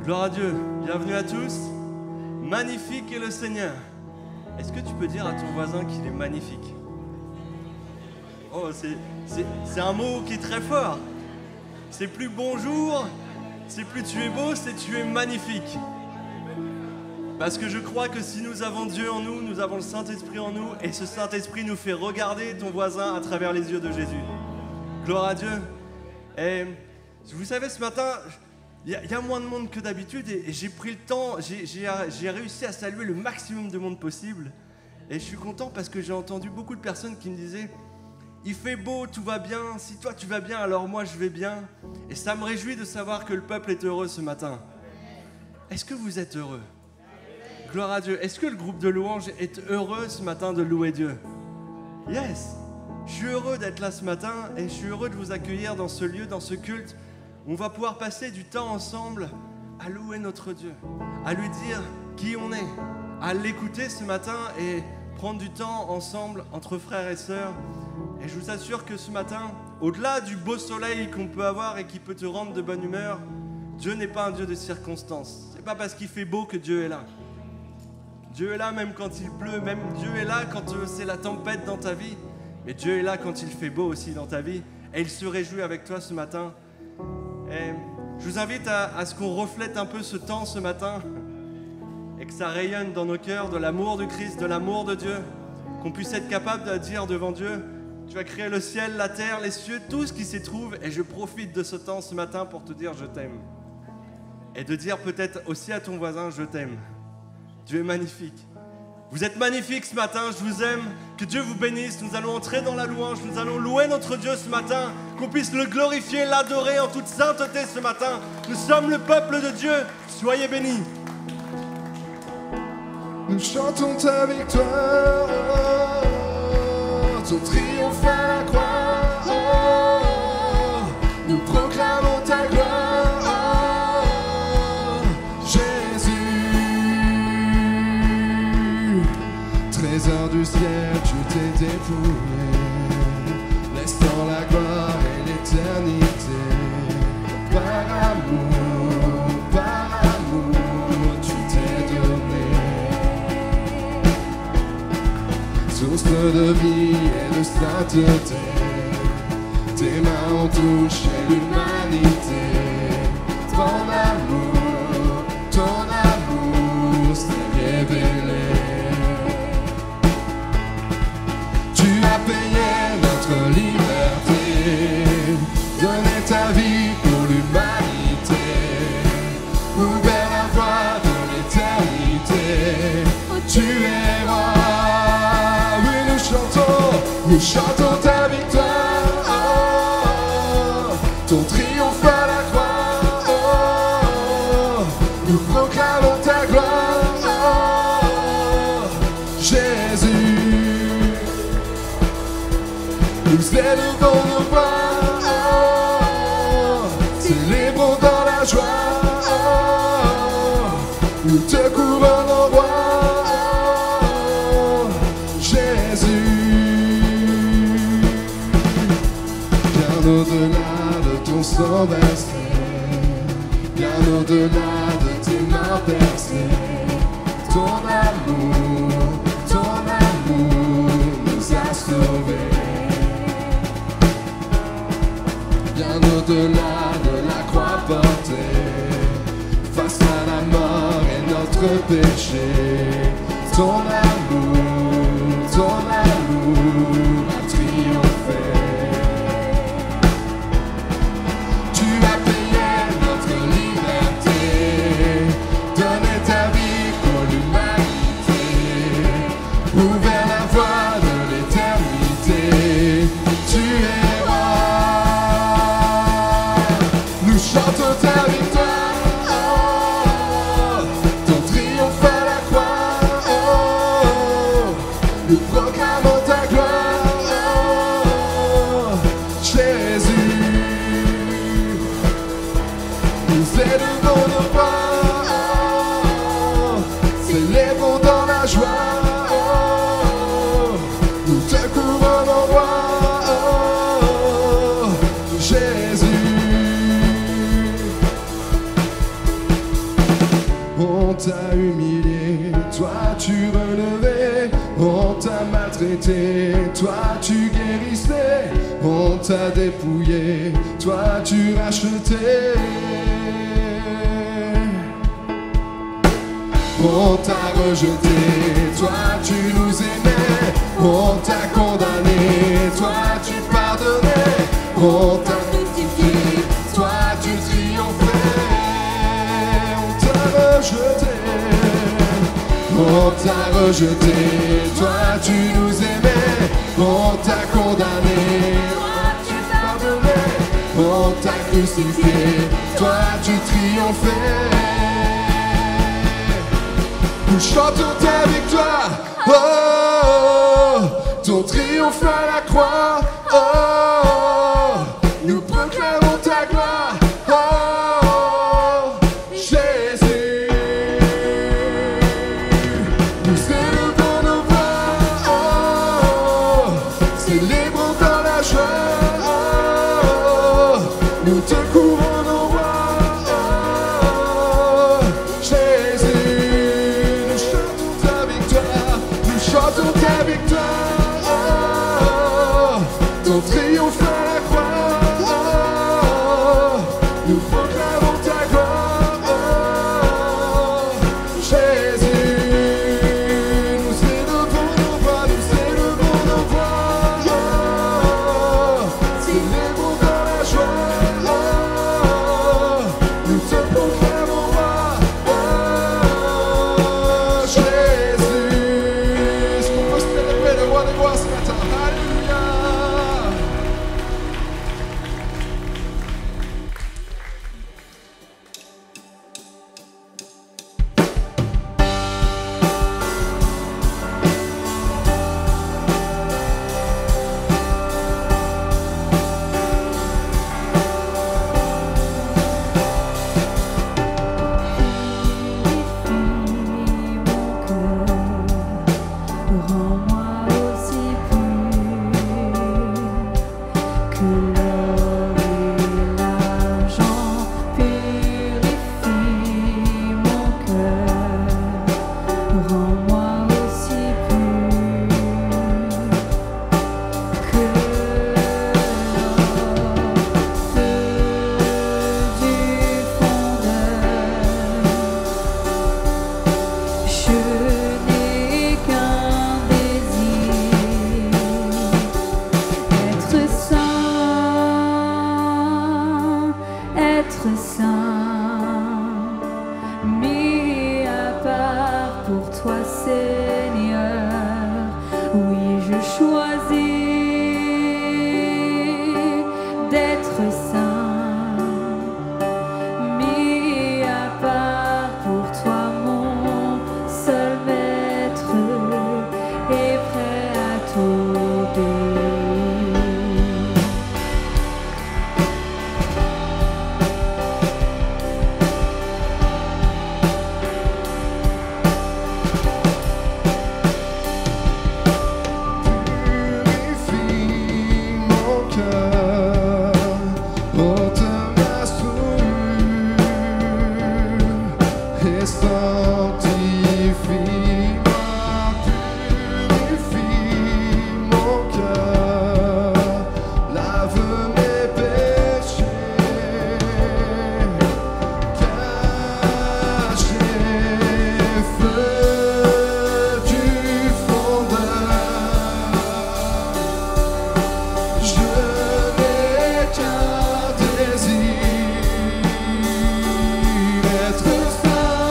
Gloire à Dieu, bienvenue à tous. Magnifique est le Seigneur. Est-ce que tu peux dire à ton voisin qu'il est magnifique? Oh, c'est un mot qui est très fort. C'est plus bonjour, c'est plus tu es beau, c'est tu es magnifique. Parce que je crois que si nous avons Dieu en nous, nous avons le Saint-Esprit en nous, et ce Saint-Esprit nous fait regarder ton voisin à travers les yeux de Jésus. Gloire à Dieu. Et vous savez, ce matin, il y a moins de monde que d'habitude, et j'ai pris le temps, j'ai réussi à saluer le maximum de monde possible. Et je suis content parce que j'ai entendu beaucoup de personnes qui me disaient « Il fait beau, tout va bien, si toi tu vas bien, alors moi je vais bien. » Et ça me réjouit de savoir que le peuple est heureux ce matin. Est-ce que vous êtes heureux? Gloire à Dieu. Est-ce que le groupe de louanges est heureux ce matin de louer Dieu? Yes! Je suis heureux d'être là ce matin et je suis heureux de vous accueillir dans ce lieu, dans ce culte. On va pouvoir passer du temps ensemble à louer notre Dieu, à lui dire qui on est, à l'écouter ce matin et prendre du temps ensemble entre frères et sœurs. Et je vous assure que ce matin, au-delà du beau soleil qu'on peut avoir et qui peut te rendre de bonne humeur, Dieu n'est pas un Dieu de circonstances. C'est pas parce qu'il fait beau que Dieu est là. Dieu est là même quand il pleut, même Dieu est là quand c'est la tempête dans ta vie. Mais Dieu est là quand il fait beau aussi dans ta vie. Et il se réjouit avec toi ce matin. Et je vous invite à ce qu'on reflète un peu ce temps ce matin et que ça rayonne dans nos cœurs de l'amour de Christ, de l'amour de Dieu, qu'on puisse être capable de dire devant Dieu, tu as créé le ciel, la terre, les cieux, tout ce qui s'y trouve, et je profite de ce temps ce matin pour te dire je t'aime. Et de dire peut-être aussi à ton voisin je t'aime. Dieu est magnifique. Vous êtes magnifiques ce matin, je vous aime, que Dieu vous bénisse, nous allons entrer dans la louange, nous allons louer notre Dieu ce matin, qu'on puisse le glorifier, l'adorer en toute sainteté ce matin. Nous sommes le peuple de Dieu, soyez bénis. Nous chantons ta victoire, ton triomphe à la croix, nous proclamons ta gloire, Jésus. Trésor du ciel, tu t'es dépouillé, laissant la gloire et l'éternité. Par amour, tu t'es donné. Source de vie et de sainteté, tes mains ont touché l'humanité. Ton amour s'est révélé. Tu as payé notre liberté, donné ta vie pour l'humanité, ouvert la voie de l'éternité. Tu es roi, oui nous chantons ta victoire, ton triomphe à la croix, nous proclamons ta gloire, Jésus. Nous élevons nos voix, célébrons dans la joie, nous te couronnons roi, Jésus. au-delà de ton sang versé, bien au-delà de tes mains percées. Ton amour nous a sauvés. Bien au-delà de la croix portée, face à la mort et notre péché. Ton amour a triomphé. Tu as payé notre liberté, donné ta vie pour l'humanité, ouvert la voie de l'éternité. Tu es roi. Nous chantons ta victoire, oh, ton triomphe à la croix, oh, nous proclamons ta gloire, oh, Jésus. Nous élevons nos voix, oh, célébrons dans la joie, oh, nous te couronnons roi, oh, Jésus. On t'a humilié, toi tu relevais. On t'a maltraité, toi tu guérissais. On t'a dépouillé, toi tu rachetais. On t'a rejeté, toi tu nous aimais. On t'a condamné, toi tu pardonnais. On t'a crucifié, toi tu triomphais. On t'a rejeté, toi tu nous aimais. On t'a condamné, toi tu pardonnais. On t'a crucifié, toi tu triomphais. Nous chantons ta victoire, oh, ton triomphe à la croix, oh, nous proclamons ta gloire, oh, Jésus. Nous élevons nos voix, oh, célébrons dans la joie, oh, nous te couronnons roi, oh, Jésus. Nous chantons ta victoire, nous chantons ta victoire, oh, ton triomphe à la croix, oh, nous proclamons ta gloire, oh, Jésus. Nous élevons nos voix, nous élevons nos voix, oh, célébrons dans la joie, oh, nous te proclamons roi, oh, Jésus. Est-ce qu'on peut célébrer le roi des rois ce matin? Alléluia. Rends-moi aussi pur que l'or et l'argent. Purifie mon cœur. Rends-moi aussi pur que l'or, feu du fondeur. Je n'ai qu'un désir, être saint, mis à part pour toi, Seigneur. Oui, je choisis d'être saint, mis à part pour toi, mon seul maître, et prêt à t'obéir. Purifie mon cœur. de mes péchés, caché, feu du fondeur. Je n'ai qu'un désir, être saint,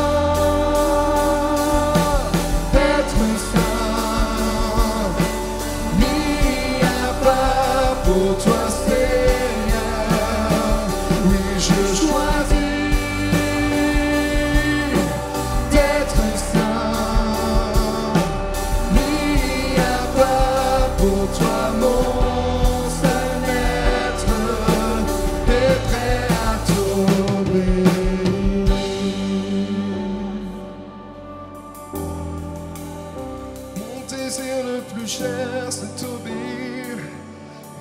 mis à part pour toi, Seigneur. Oui, je choisis d'être saint, mis à part pour toi, mon seul maître, et prêt à t'obéir. Mon désir le plus cher, c'est t'obéir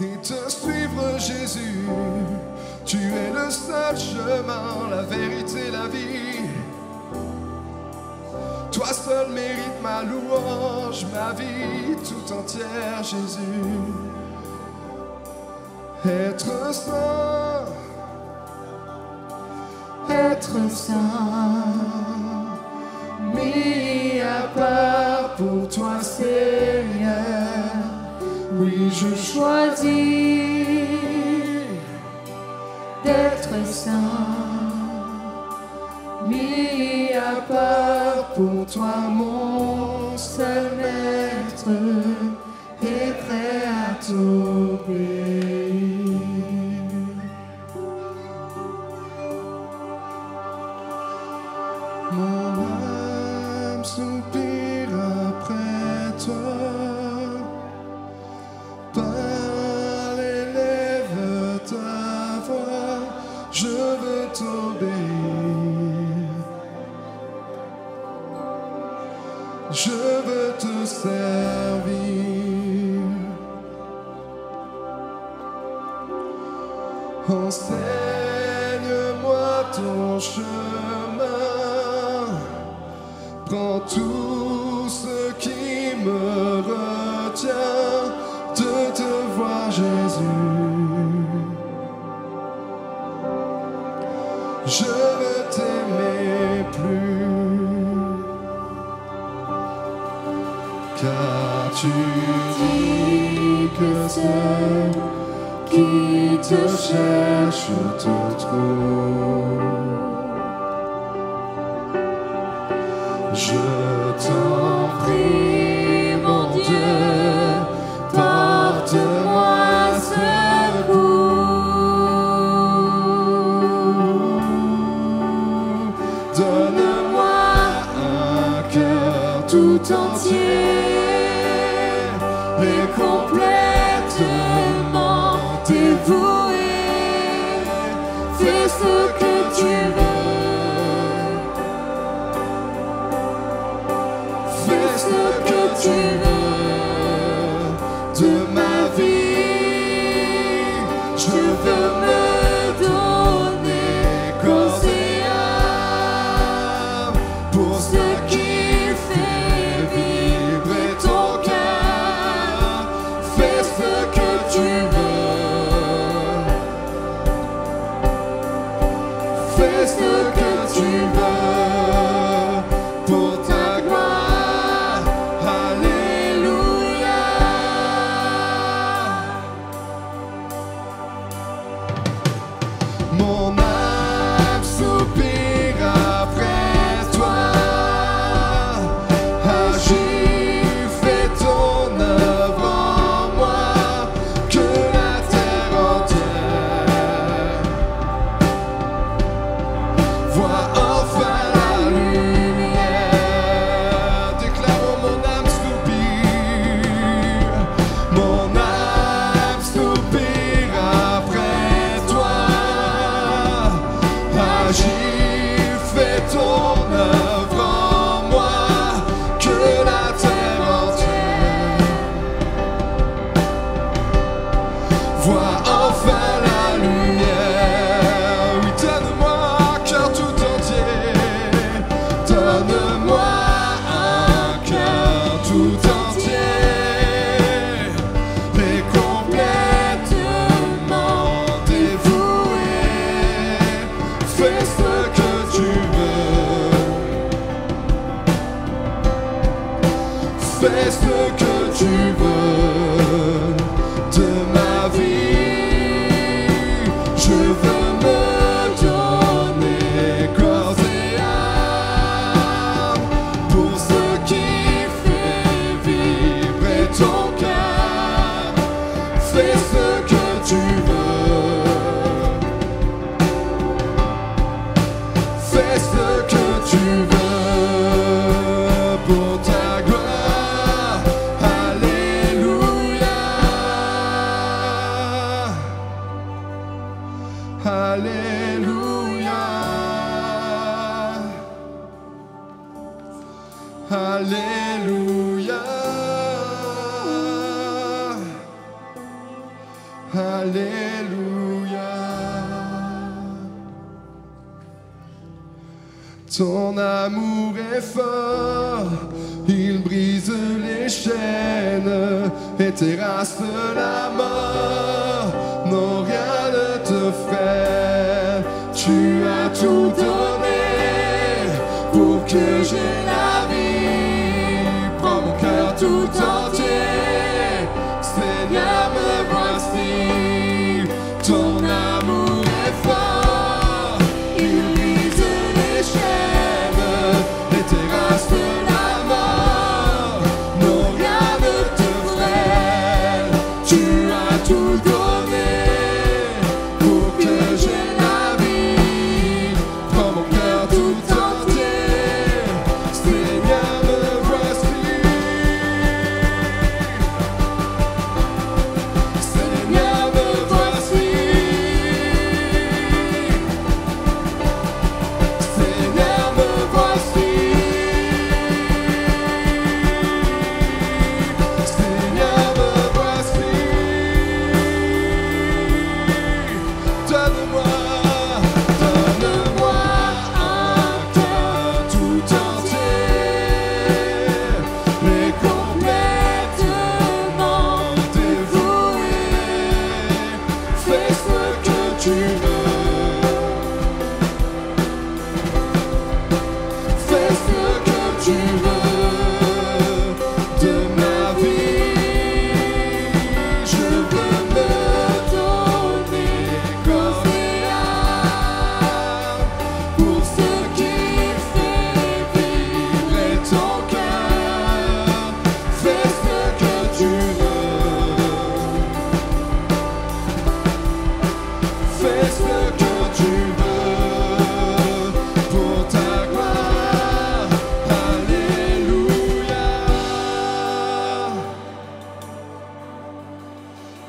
et te suivre, Jésus. Tu es le seul chemin, la vérité, la vie. Toi seul mérite ma louange, ma vie tout entière, Jésus. Être saint, mis à part pour toi, Seigneur. Oui, je choisis d'être saint, mis à part pour toi, mon seul maître, et prêt à t'obéir. Mon âme soupire après toi, par l'élève ta voix, je veux t'obéir, je veux te servir. Enseigne-moi ton chemin, prends tout ce qui me retient de te voir, Jésus. Je veux t'aimer plus, car tu dis que ceux qui te cherchent te trouvent. Je t'en prie, mon Dieu, porte-moi secours. Donne-moi un cœur tout entier et complètement dévoué. Fais ce que tu veux, fais ce que tu veux de ma vie. Je veux me donner corps et âme pour ce qui fait vibrer ton cœur. Fais ce que tu veux, fais ce que tu veux pour ta gloire. Alléluia. Mon âme soupire après toi. Agis, fais ton œuvre en moi, que la terre entière voit enfin tu veux de ma vie. Je veux me donner corps et âme pour ce qui fait vibrer ton cœur. Fais ce que tu veux. Fais ce que tu veux pour ta gloire. Alléluia. Alléluia. Alléluia. Alléluia. Ton amour est fort, il brise les chaînes et terrasse la mort. Non, rien ne te freine. Tu as tout donné pour que j'aie la vie. Prends mon cœur tout entier, Seigneur, me voici. Ton amour est fort, il brise les chaînes et terrasse la mort. Non, rien ne te freine. Tu as tout donné pour que j'aie la vie. Prends mon cœur tout entier, Seigneur, me voici. Seigneur, me voici. Seigneur, me voici. Seigneur, me voici. Donne-moi, donne-moi un cœur tout entier et complètement dévoué. Fais ce que tu veux. Fais ce que tu veux de ma vie. Je veux me donner corps et âme pour ce qui fait vibrer ton cœur. Fais ce que tu veux. Fais ce que tu veux pour ta gloire. Alléluia.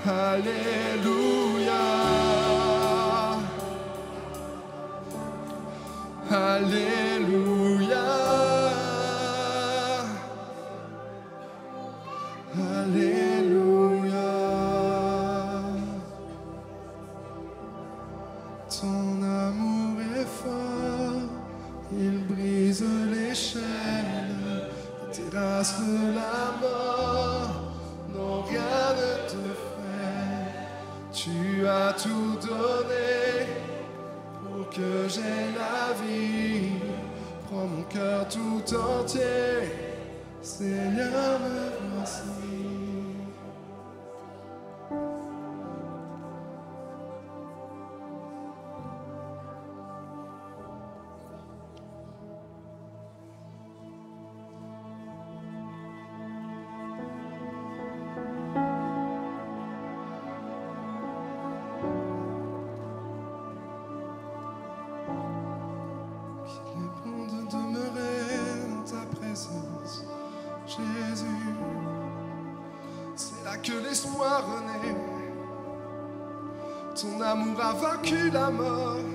Alléluia. Alléluia. Alléluia. Ton amour est fort, il brise les chaînes, terrasse la mort. Non, rien ne te freine. Tu as tout donné pour que j'aie la vie. Prends mon cœur tout entier, Seigneur, me voici. Qu'il est bon de demeurer dans ta présence, Jésus. C'est là que l'espoir renaît. Ton amour a vaincu la mort.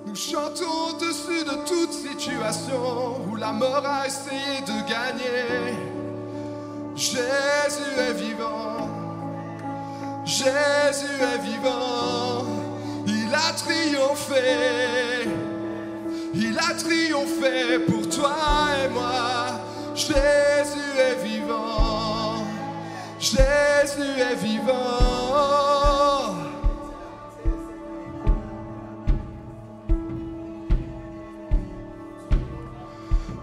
Nous chantons au-dessus de toute situation où la mort a essayé de gagner. Jésus est vivant. Jésus est vivant. Il a triomphé. Il a triomphé pour toi et moi. Jésus est vivant. Jésus est vivant.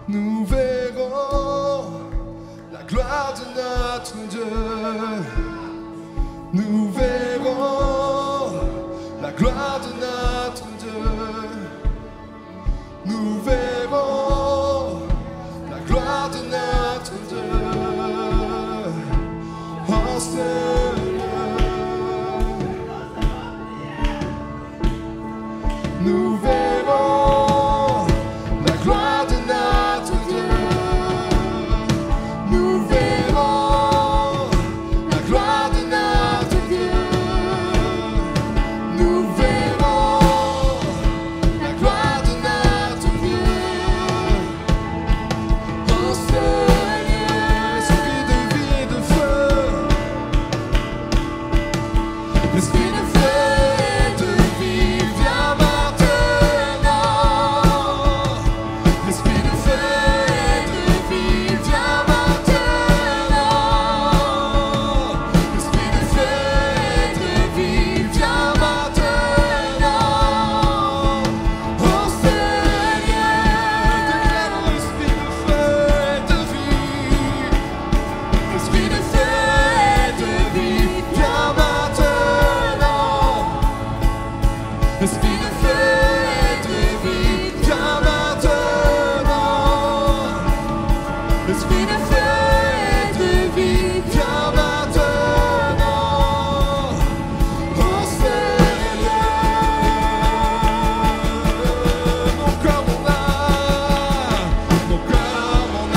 Nous verrons nous verrons la gloire de notre Dieu. Nous verrons la gloire de notre Dieu. Oh Seigneur, nous verrons la gloire de notre Dieu. Nous verrons la gloire de notre Dieu. Nous verrons la gloire de notre Dieu. Oh Seigneur, esprit de vie et de feu, esprit de feu et de vie, viens maintenant. Esprit de feu et de vie, viens maintenant. Esprit de feu et de vie, viens maintenant. Oh Seigneur, déclarons l'esprit de feu et de vie. Esprit de feu et de vie, viens maintenant. Esprit de feu et de vie, viens maintenant. Esprit de feu et de vie, viens maintenant. Oh Seigneur, mon corps, mon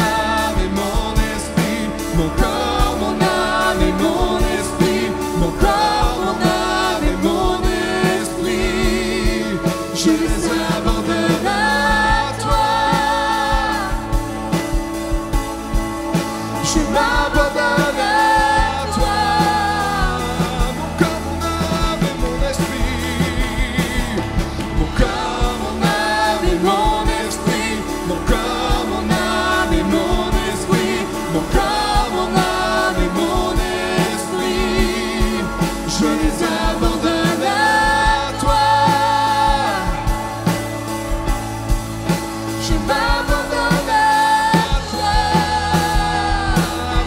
âme et mon esprit, mon corps, mon âme et mon esprit, mon corps, mon âme et mon esprit, je les abandonne à toi. Je m'abandonne à toi. Mon corps, mon âme et mon esprit, mon corps, mon âme et mon esprit, mon corps, mon âme et mon esprit, mon corps, mon âme et mon esprit, je les abandonne à toi. Je m'abandonne à toi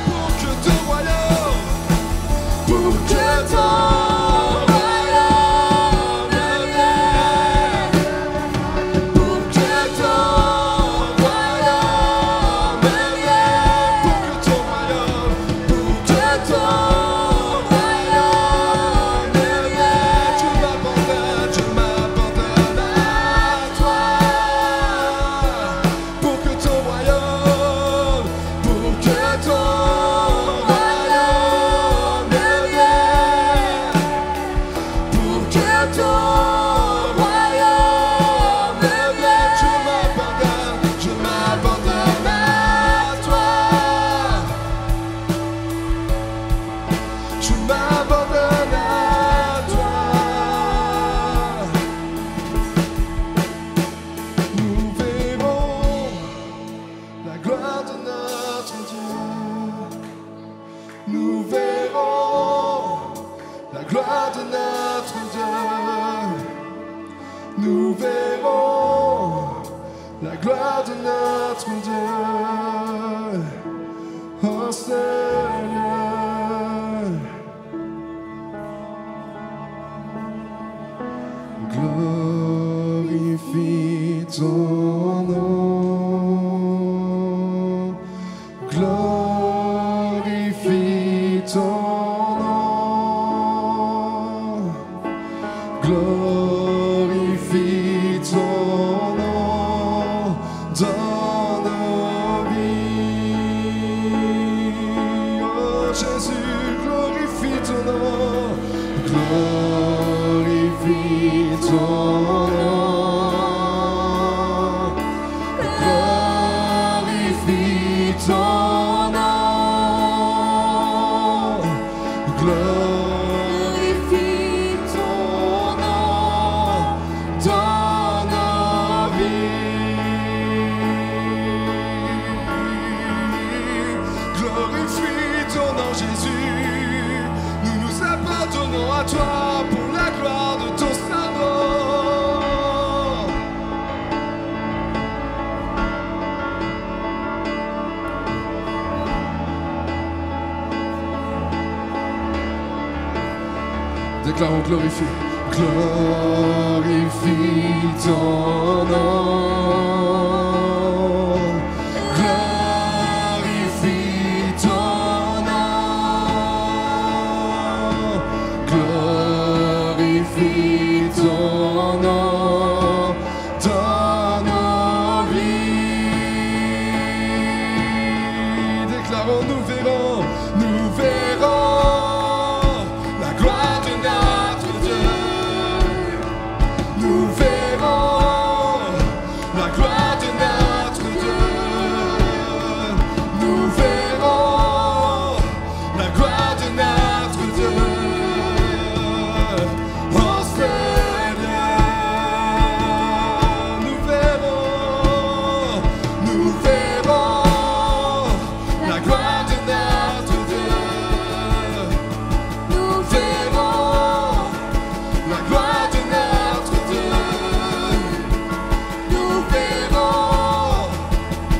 pour que ton royaume vienne, pour que ton royaume vienne, pour que ton royaume vienne. Je m'abandonne à toi pour que ton royaume vienne, pour que ton royaume vienne. Je m'abandonne à toi. Je m'abandonne à toi. Nous verrons la gloire de notre Dieu. Nous verrons la gloire de notre Dieu. Nous verrons la gloire de notre Dieu. Oh Seigneur, glorifie ton nom, glorifie ton nom, glorifie ton nom dans nos vies. Oh Jésus, glorifie ton nom, glorifie ton nom, glorifie ton nom, glorifie ton nom dans nos vies. Glorifie ton nom Jésus, nous nous abandonnons à toi pour la gloire de ton Saint-Nom. Déclarons, glorifie, glorifie ton nom. Glorifie ton nom. Glorifie ton nom dans nos vies. Déclarons, nous verrons la gloire de notre Dieu. Nous verrons la gloire de notre Dieu. Nous verrons la gloire de notre Dieu. En ce lieu, nous verrons la gloire de notre Dieu. Nous verrons la gloire de notre Dieu. Nous verrons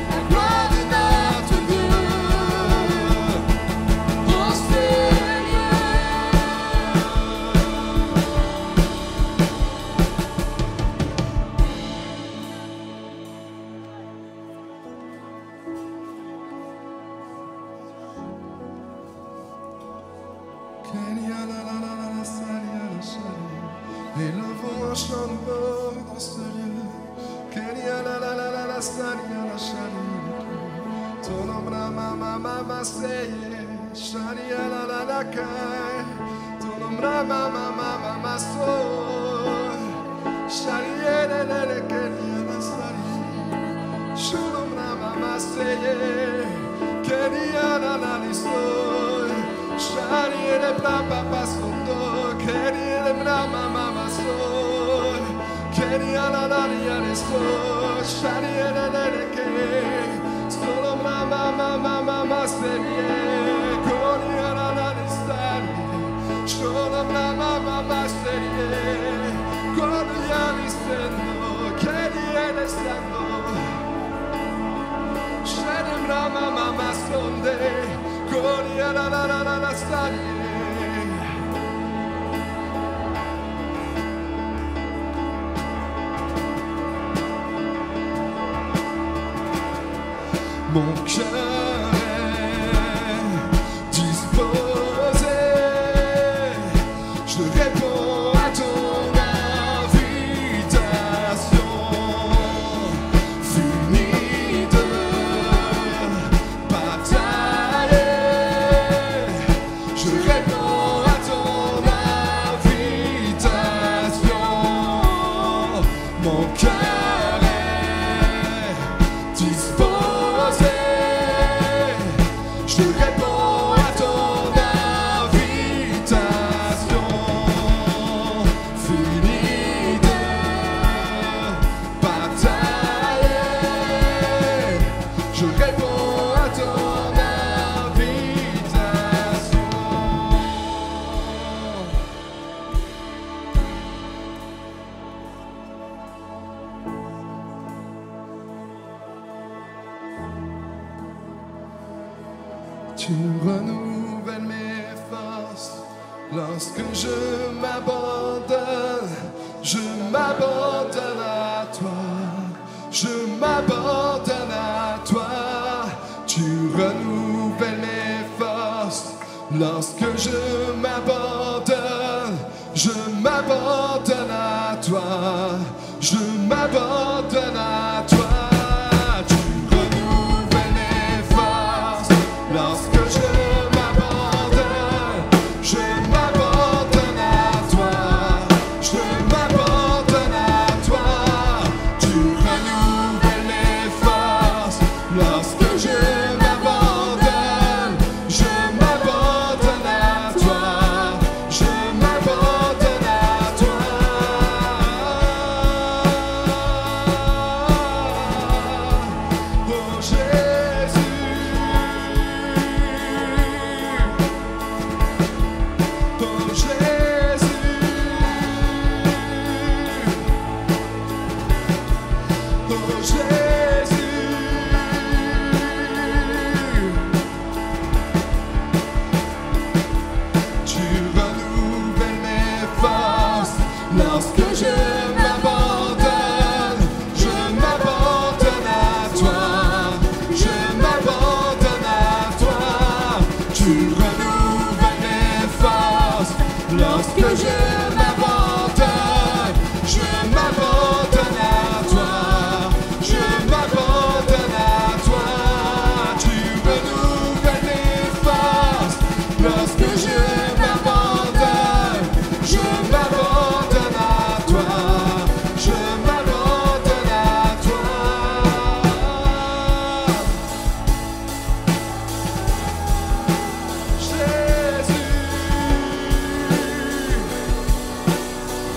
la gloire de notre Dieu. En ce lieu. Kenya la la la la la salia la chalia. Élevons un chant nouveau dans ce lieu. Kenya la la la la la salia la chalia. Ton nom la mama mama seye. Chalia la la la kai. Ton nom la mama mama so. Chalia la la la Kenya la salia. Ton nom la mama seye. Kenya la la la so. Shariere papa pasondo, keriere mama mama so, keriala la la so, shariere le ke, solo mama mama mama serie, koriala la stari, solo mama mama serie, koriala stendo, keriere stendo, shariere mama mama sonde. Gloria la la la la la starie. Mon cœur est disposé. Je réponds à ton invitation. Fini de batailler. Je réponds à ton invitation. Mon cœur est disposé. Je réponds à ton invitation. Fini de batailler. Je réponds à ton invitation. Tu renouvelles mes forces lorsque je m'abandonne à toi, je m'abandonne à toi. Tu renouvelles mes forces lorsque je m'abandonne à toi, je m'abandonne à toi. Tu renouvelles mes forces lorsque je m'abandonne à toi, je m'abandonne à toi. Tu renouvelles mes forces lorsque je m'abandonne à toi, je m'abandonne à toi. lorsque je m'abandonne à toi, je m'abandonne à toi, tu renouvelles mes forces. Lorsque je m'abandonne à toi, je m'abandonne à toi. Jésus,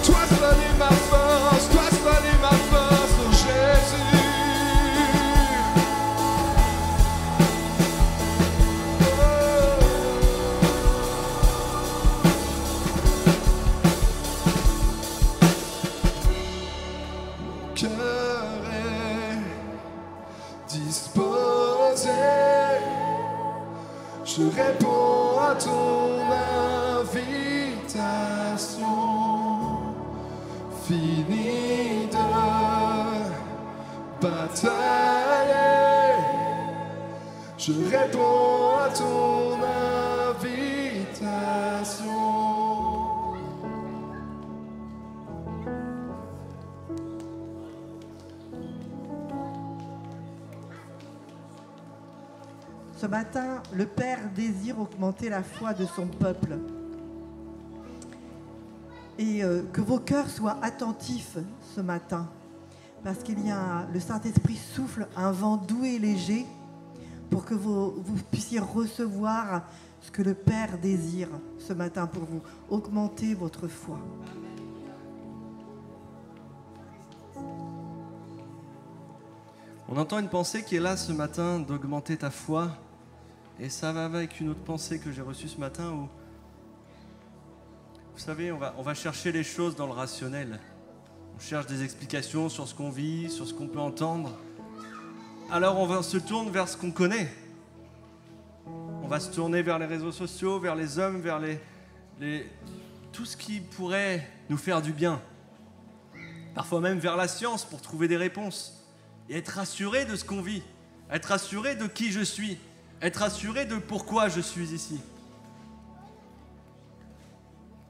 toi seul est ma force, toi seul est ma force, oh Jésus. Mon cœur est disposé, je réponds à ton invitation. Fini de batailler, je réponds à ton invitation. Ce matin, le Père désire augmenter la foi de son peuple. Et que vos cœurs soient attentifs ce matin, parce qu'il y a le Saint-Esprit souffle un vent doux et léger pour que vous puissiez recevoir ce que le Père désire ce matin pour vous, augmenter votre foi. On entend une pensée qui est là ce matin d'augmenter ta foi. Et ça va avec une autre pensée que j'ai reçue ce matin où, vous savez, on va chercher les choses dans le rationnel. On cherche des explications sur ce qu'on vit, sur ce qu'on peut entendre. Alors on se tourne vers ce qu'on connaît. On va se tourner vers les réseaux sociaux, vers les hommes, vers tout ce qui pourrait nous faire du bien. Parfois même vers la science pour trouver des réponses. Et être assuré de ce qu'on vit. Être assuré de qui je suis. Être assuré de pourquoi je suis ici.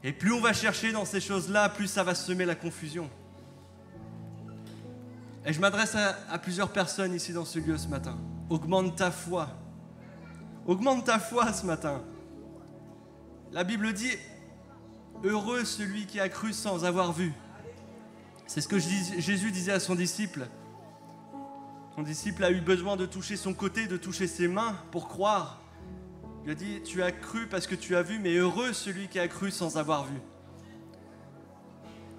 Et plus on va chercher dans ces choses-là, plus ça va semer la confusion. Et je m'adresse à plusieurs personnes ici dans ce lieu ce matin. Augmente ta foi. Augmente ta foi ce matin. La Bible dit, heureux celui qui a cru sans avoir vu. C'est ce que Jésus disait à son disciple. Son disciple a eu besoin de toucher son côté, de toucher ses mains pour croire. Il lui a dit, tu as cru parce que tu as vu, mais heureux celui qui a cru sans avoir vu.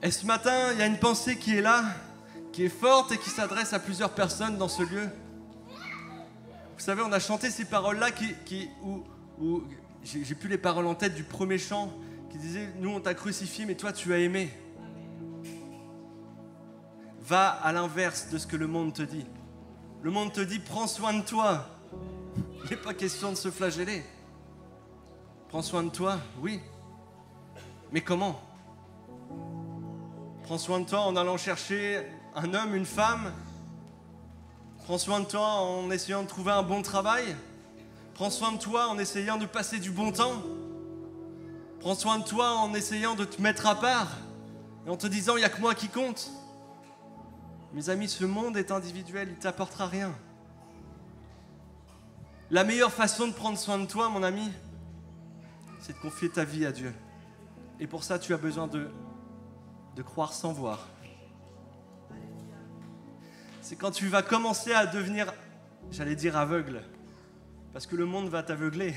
Et ce matin, il y a une pensée qui est là, qui est forte et qui s'adresse à plusieurs personnes dans ce lieu. Vous savez, on a chanté ces paroles-là où j'ai plus les paroles en tête du premier chant qui disait, nous on t'a crucifié, mais toi tu as aimé. Va à l'inverse de ce que le monde te dit. Le monde te dit, prends soin de toi. Il n'est pas question de se flageller. Prends soin de toi, oui. Mais comment? Prends soin de toi en allant chercher un homme, une femme. Prends soin de toi en essayant de trouver un bon travail. Prends soin de toi en essayant de passer du bon temps. Prends soin de toi en essayant de te mettre à part et en te disant, il n'y a que moi qui compte. Mes amis, ce monde est individuel, il ne t'apportera rien. La meilleure façon de prendre soin de toi, mon ami, c'est de confier ta vie à Dieu. Et pour ça, tu as besoin de croire sans voir. C'est quand tu vas commencer à devenir, j'allais dire aveugle, parce que le monde va t'aveugler.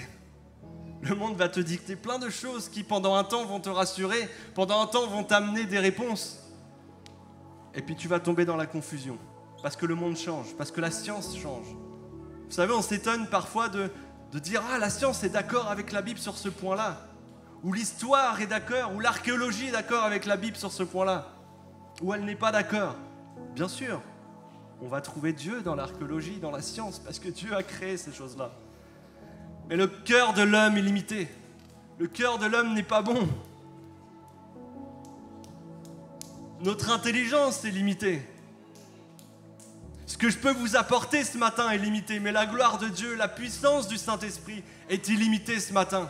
Le monde va te dicter plein de choses qui, pendant un temps, vont te rassurer, pendant un temps, vont t'amener des réponses. Et puis tu vas tomber dans la confusion, parce que le monde change, parce que la science change. Vous savez, on s'étonne parfois de dire « Ah, la science est d'accord avec la Bible sur ce point-là » ou l'histoire est d'accord, ou l'archéologie est d'accord avec la Bible sur ce point-là, ou elle n'est pas d'accord. Bien sûr, on va trouver Dieu dans l'archéologie, dans la science, parce que Dieu a créé ces choses-là. Mais le cœur de l'homme est limité. Le cœur de l'homme n'est pas bon. Notre intelligence est limitée. Ce que je peux vous apporter ce matin est limité, mais la gloire de Dieu, la puissance du Saint-Esprit est illimitée ce matin.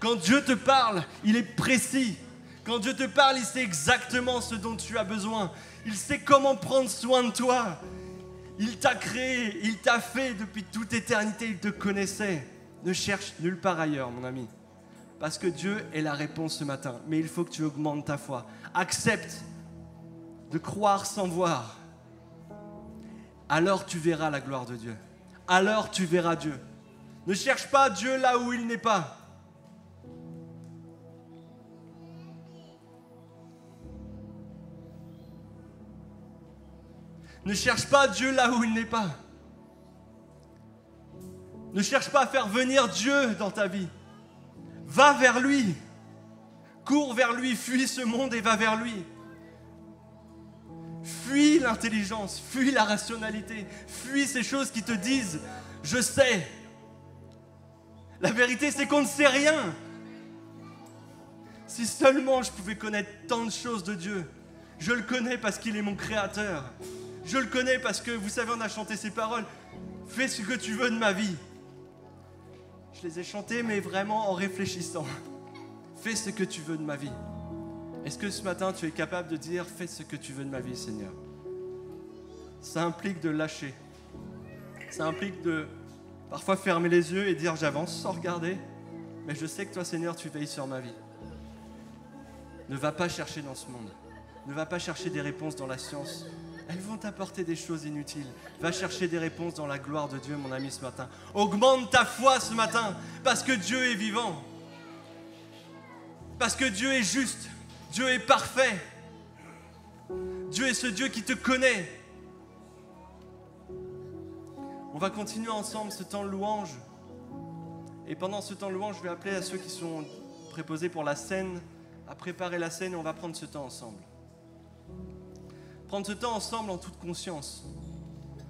Quand Dieu te parle, il est précis. Quand Dieu te parle, il sait exactement ce dont tu as besoin. Il sait comment prendre soin de toi. Il t'a créé, il t'a fait depuis toute éternité, il te connaissait. Ne cherche nulle part ailleurs, mon ami. Parce que Dieu est la réponse ce matin. Mais il faut que tu augmentes ta foi. Accepte de croire sans voir. Alors tu verras la gloire de Dieu. Alors tu verras Dieu. Ne cherche pas Dieu là où il n'est pas. Ne cherche pas Dieu là où il n'est pas. Ne cherche pas à faire venir Dieu dans ta vie. Va vers lui. Cours vers lui, fuis ce monde et va vers lui. Fuis l'intelligence, fuis la rationalité, fuis ces choses qui te disent « je sais ». La vérité, c'est qu'on ne sait rien. Si seulement je pouvais connaître tant de choses de Dieu. Je le connais parce qu'il est mon créateur. Je le connais parce que, vous savez, on a chanté ces paroles. Fais ce que tu veux de ma vie. Je les ai chantées, mais vraiment en réfléchissant. Fais ce que tu veux de ma vie. Est-ce que ce matin, tu es capable de dire « Fais ce que tu veux de ma vie, Seigneur ». Ça implique de lâcher. Ça implique de parfois fermer les yeux et dire « J'avance sans regarder, mais je sais que toi, Seigneur, tu veilles sur ma vie ». Ne va pas chercher dans ce monde. Ne va pas chercher des réponses dans la science. Elles vont t'apporter des choses inutiles. Va chercher des réponses dans la gloire de Dieu, mon ami, ce matin. Augmente ta foi ce matin, parce que Dieu est vivant. Parce que Dieu est juste. Dieu est parfait. Dieu est ce Dieu qui te connaît. On va continuer ensemble ce temps de louange. Et pendant ce temps de louange, je vais appeler à ceux qui sont préposés pour la scène, à préparer la scène, et on va prendre ce temps ensemble. Prendre ce temps ensemble en toute conscience.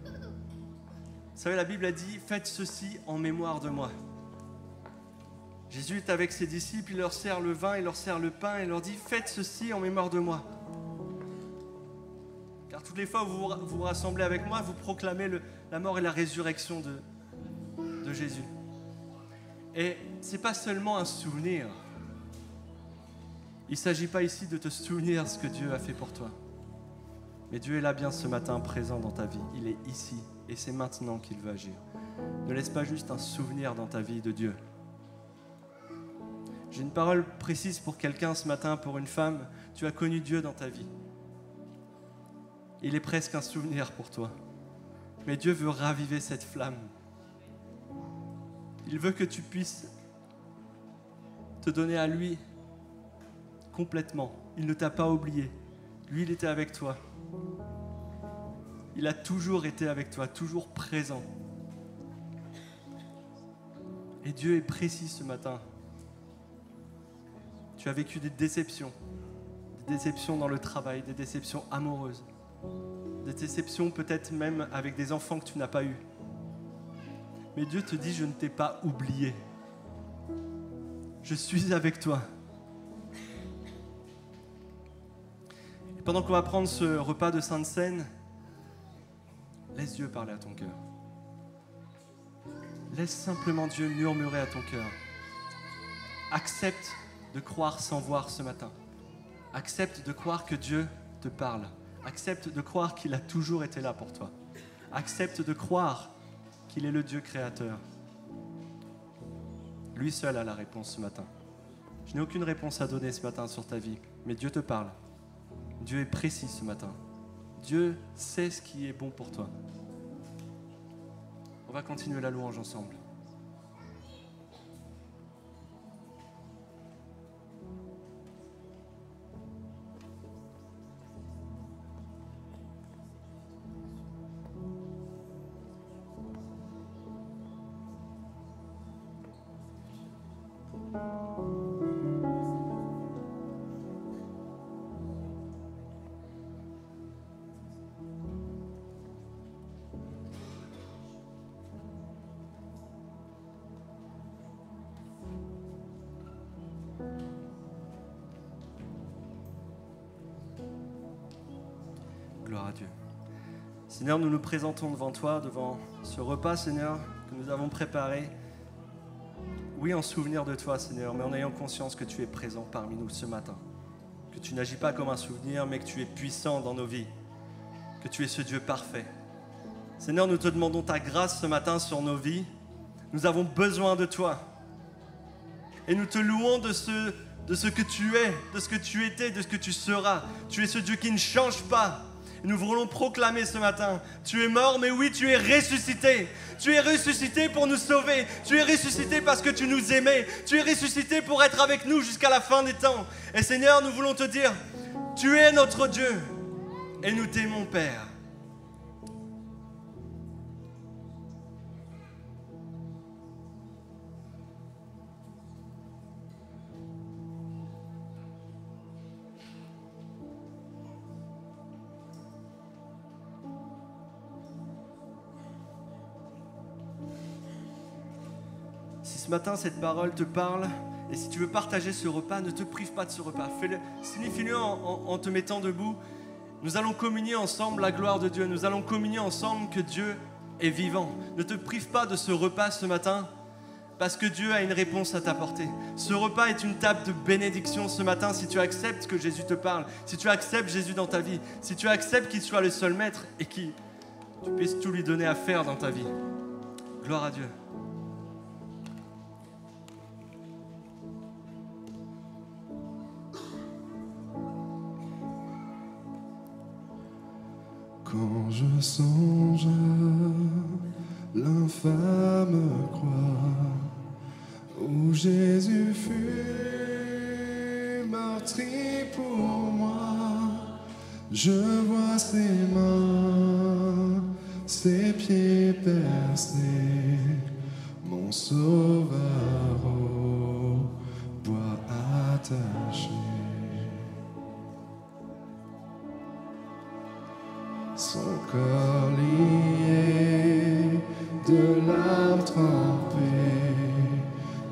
Vous savez, la Bible a dit « Faites ceci en mémoire de moi ». Jésus est avec ses disciples, il leur sert le vin, il leur sert le pain, et il leur dit « Faites ceci en mémoire de moi ». Car toutes les fois où vous vous rassemblez avec moi, vous proclamez la mort et la résurrection de Jésus. Et ce n'est pas seulement un souvenir. Il ne s'agit pas ici de te souvenir ce que Dieu a fait pour toi. Mais Dieu est là bien ce matin, présent dans ta vie. Il est ici et c'est maintenant qu'il veut agir. Ne laisse pas juste un souvenir dans ta vie de Dieu. J'ai une parole précise pour quelqu'un ce matin, pour une femme. Tu as connu Dieu dans ta vie. Il est presque un souvenir pour toi. Mais Dieu veut raviver cette flamme. Il veut que tu puisses te donner à lui complètement. Il ne t'a pas oublié. Lui, il était avec toi. Il a toujours été avec toi, toujours présent. Et Dieu est précis ce matin. Tu as vécu des déceptions dans le travail, des déceptions amoureuses, des déceptions peut-être même avec des enfants que tu n'as pas eus. Mais Dieu te dit, je ne t'ai pas oublié. Je suis avec toi. Et pendant qu'on va prendre ce repas de Sainte Seine, laisse Dieu parler à ton cœur. Laisse simplement Dieu murmurer à ton cœur. Accepte de croire sans voir ce matin. Accepte de croire que Dieu te parle. Accepte de croire qu'il a toujours été là pour toi. Accepte de croire qu'il est le Dieu créateur. Lui seul a la réponse ce matin. Je n'ai aucune réponse à donner ce matin sur ta vie, mais Dieu te parle. Dieu est précis ce matin. Dieu sait ce qui est bon pour toi. On va continuer la louange ensemble. Gloire à Dieu. Seigneur, nous nous présentons devant toi, devant ce repas, Seigneur, que nous avons préparé. Oui, en souvenir de toi, Seigneur, mais en ayant conscience que tu es présent parmi nous ce matin. que tu n'agis pas comme un souvenir, mais que tu es puissant dans nos vies, que tu es ce Dieu parfait. Seigneur, nous te demandons ta grâce ce matin sur nos vies. Nous avons besoin de toi. Et nous te louons de ce que tu es, de ce que tu étais, de ce que tu seras. Tu es ce Dieu qui ne change pas. Et nous voulons proclamer ce matin, tu es mort, mais oui, tu es ressuscité. Tu es ressuscité pour nous sauver. Tu es ressuscité parce que tu nous aimais. Tu es ressuscité pour être avec nous jusqu'à la fin des temps. Et Seigneur, nous voulons te dire, tu es notre Dieu. Et nous t'aimons, Père. Ce matin, cette parole te parle, et si tu veux partager ce repas, ne te prive pas de ce repas. Fais-le, signifie-le en te mettant debout. Nous allons communier ensemble la gloire de Dieu. Nous allons communier ensemble que Dieu est vivant. Ne te prive pas de ce repas ce matin, parce que Dieu a une réponse à t'apporter. Ce repas est une table de bénédiction ce matin si tu acceptes que Jésus te parle, si tu acceptes Jésus dans ta vie, si tu acceptes qu'il soit le seul maître et que tu puisses tout lui donner à faire dans ta vie. Gloire à Dieu. Quand je songe à l'infâme croix où Jésus fut meurtri pour moi, je vois ses mains, ses pieds percés, mon sauveur au bois attaché. Son corps lié, de larmes trempées,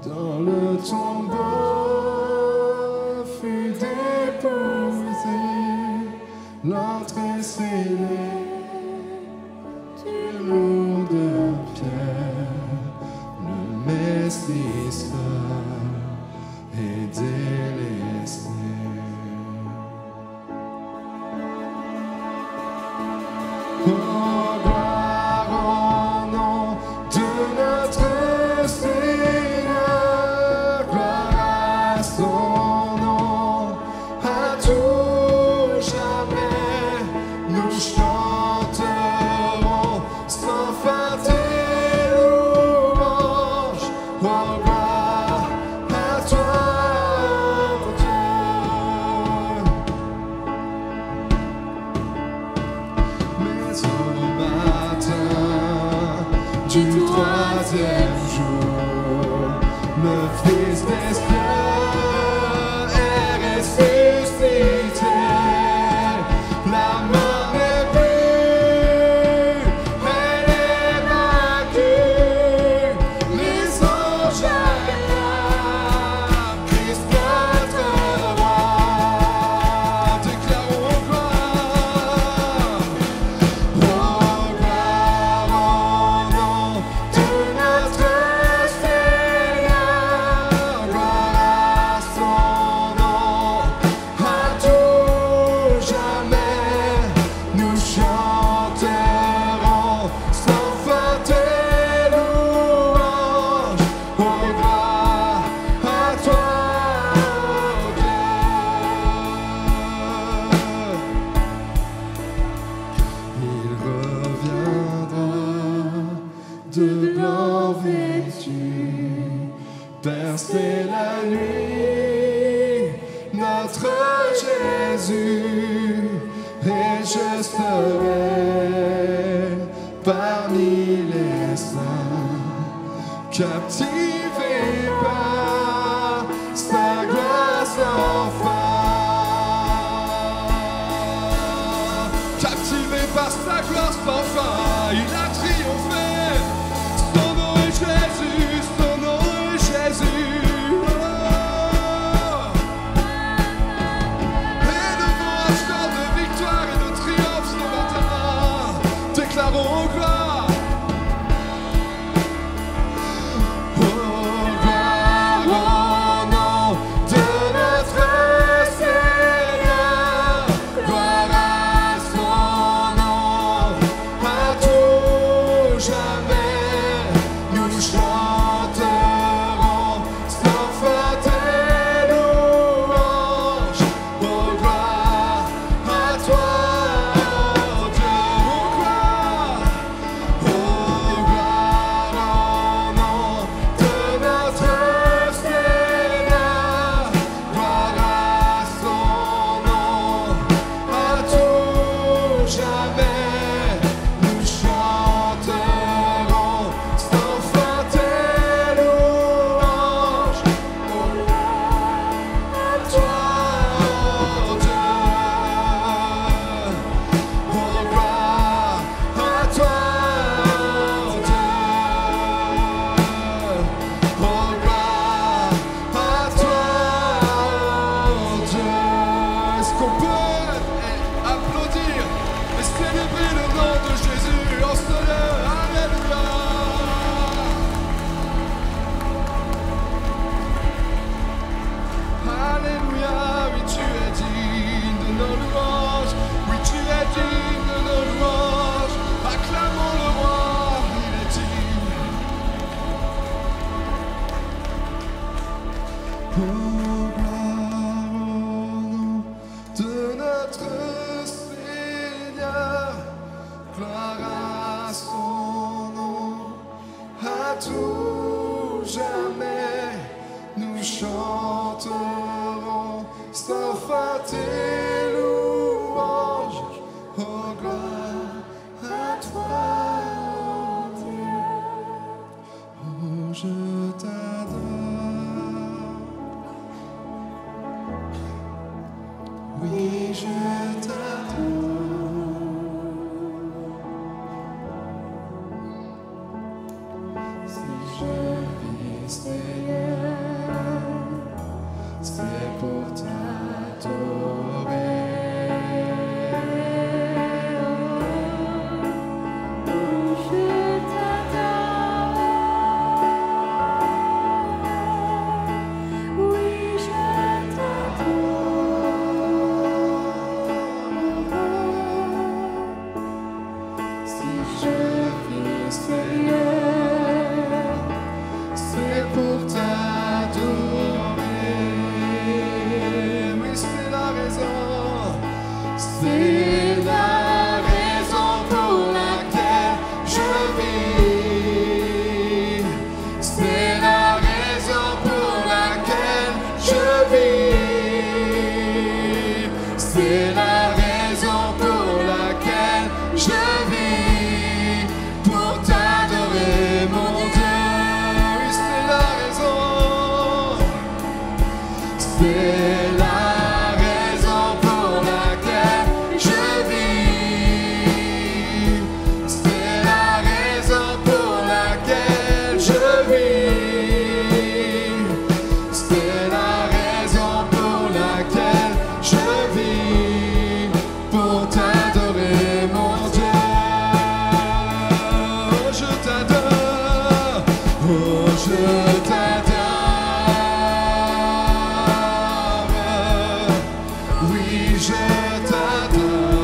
dans le tombeau fut déposé, l'entrée scellée, du lourd pierre, le Messie seul et délaissé. Oh, gloire au nom de notre Seigneur, gloire à son nom, à tout jamais, nous chanterons sans fin tes louanges. Oh, gloire à toi, mon Dieu. Mais au matin du troisième jour, le Fils des cieux est ressuscité. La mort n'est plus, elle est vaincue. Les anges acclament Christ notre roi. Déclarons gloire. Oh, gloire au nom de notre Seigneur, gloire à son nom, à tout jamais, nous chanterons sans fin tes louanges. Oh, gloire à toi, Dieu. Il reviendra de blanc vêtu, percer la nuit, notre Jésus, et je serai parmi les saints, captivé par sa gloire sans fin. Captivé par sa gloire sans fin, il a triomphé. Son nom est Jésus, son nom est Jésus. Oh. Et nous vont acheter de victoire et de triomphe ce matin. Déclarons gloire. Oh, gloire au nom de notre Seigneur. Est-ce qu'on peut applaudir et célébrer le nom de Jésus en ce lieu? Alléluia. Alléluia, oui tu es digne de nos louanges, oui tu es digne de nos louanges, acclamons le roi, il est digne. Oh, gloire au nom de notre Seigneur, gloire à son nom, à tout jamais, nous chanterons sans fin tes louanges. Oh, gloire à toi, oh Dieu. Oh, je t'adore. Oui, je t'adore. Si je vis, Seigneur, c'est pour t'adorer. Je t'adore, oui je t'adore. Si je vis, Seigneur, C'est pour t'adorer. Oui, c'est la raison. C'est la raison pour laquelle je vis. C'est la raison pour laquelle je vis. C'est la raison pour laquelle je vis. Pour t'adorer, mon Dieu. Oui, c'est la raison. C'est la raison pour laquelle je vis. C'est la raison pour laquelle je vis. C'est la raison pour laquelle je vis. Pour t'adorer, mon Dieu. Oh, je t'adore. Oh, je t'adore. Oui, je t'adore.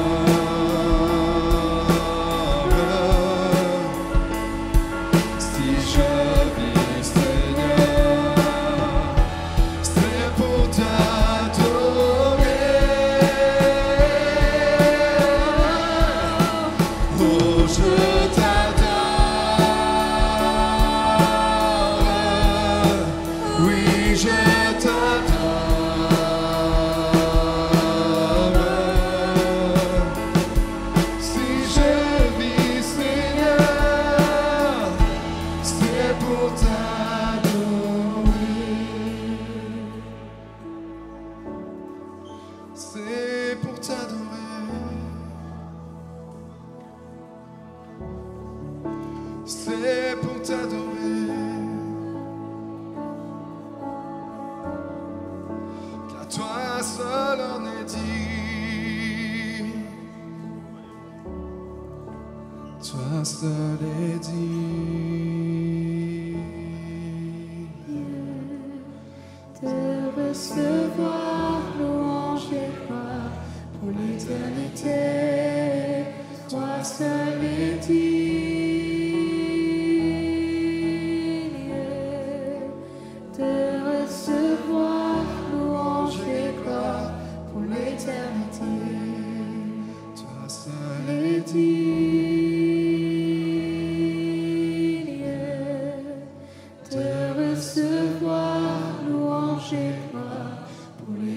Si je vis, Seigneur, c'est pour t'adorer. Oh, je t'adore. Oui, je t'adore. Si je vis, Seigneur, c'est pour t'adorer. C'est pour t'adorer. C'est pour t'adorer. Car toi seul en est dit. Toi seul est dit. de recevoir louange et gloire pour l'éternité. Toi seul est digne de recevoir louange et gloire pour l'éternité. Toi seul est digne de recevoir louange et gloire pour l'éternité.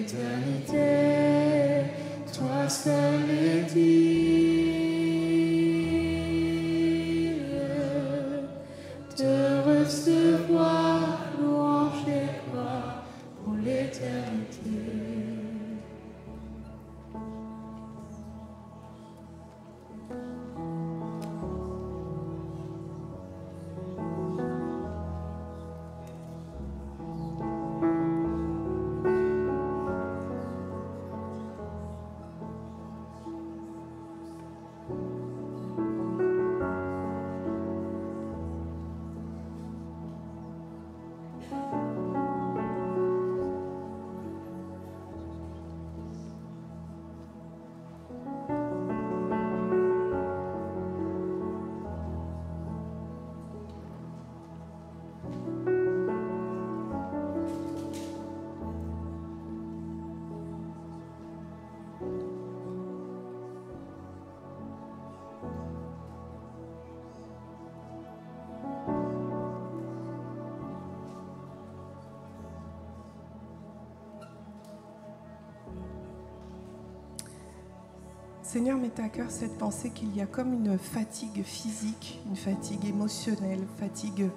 Seigneur, mets à cœur cette pensée qu'il y a comme une fatigue physique, une fatigue émotionnelle, fatigue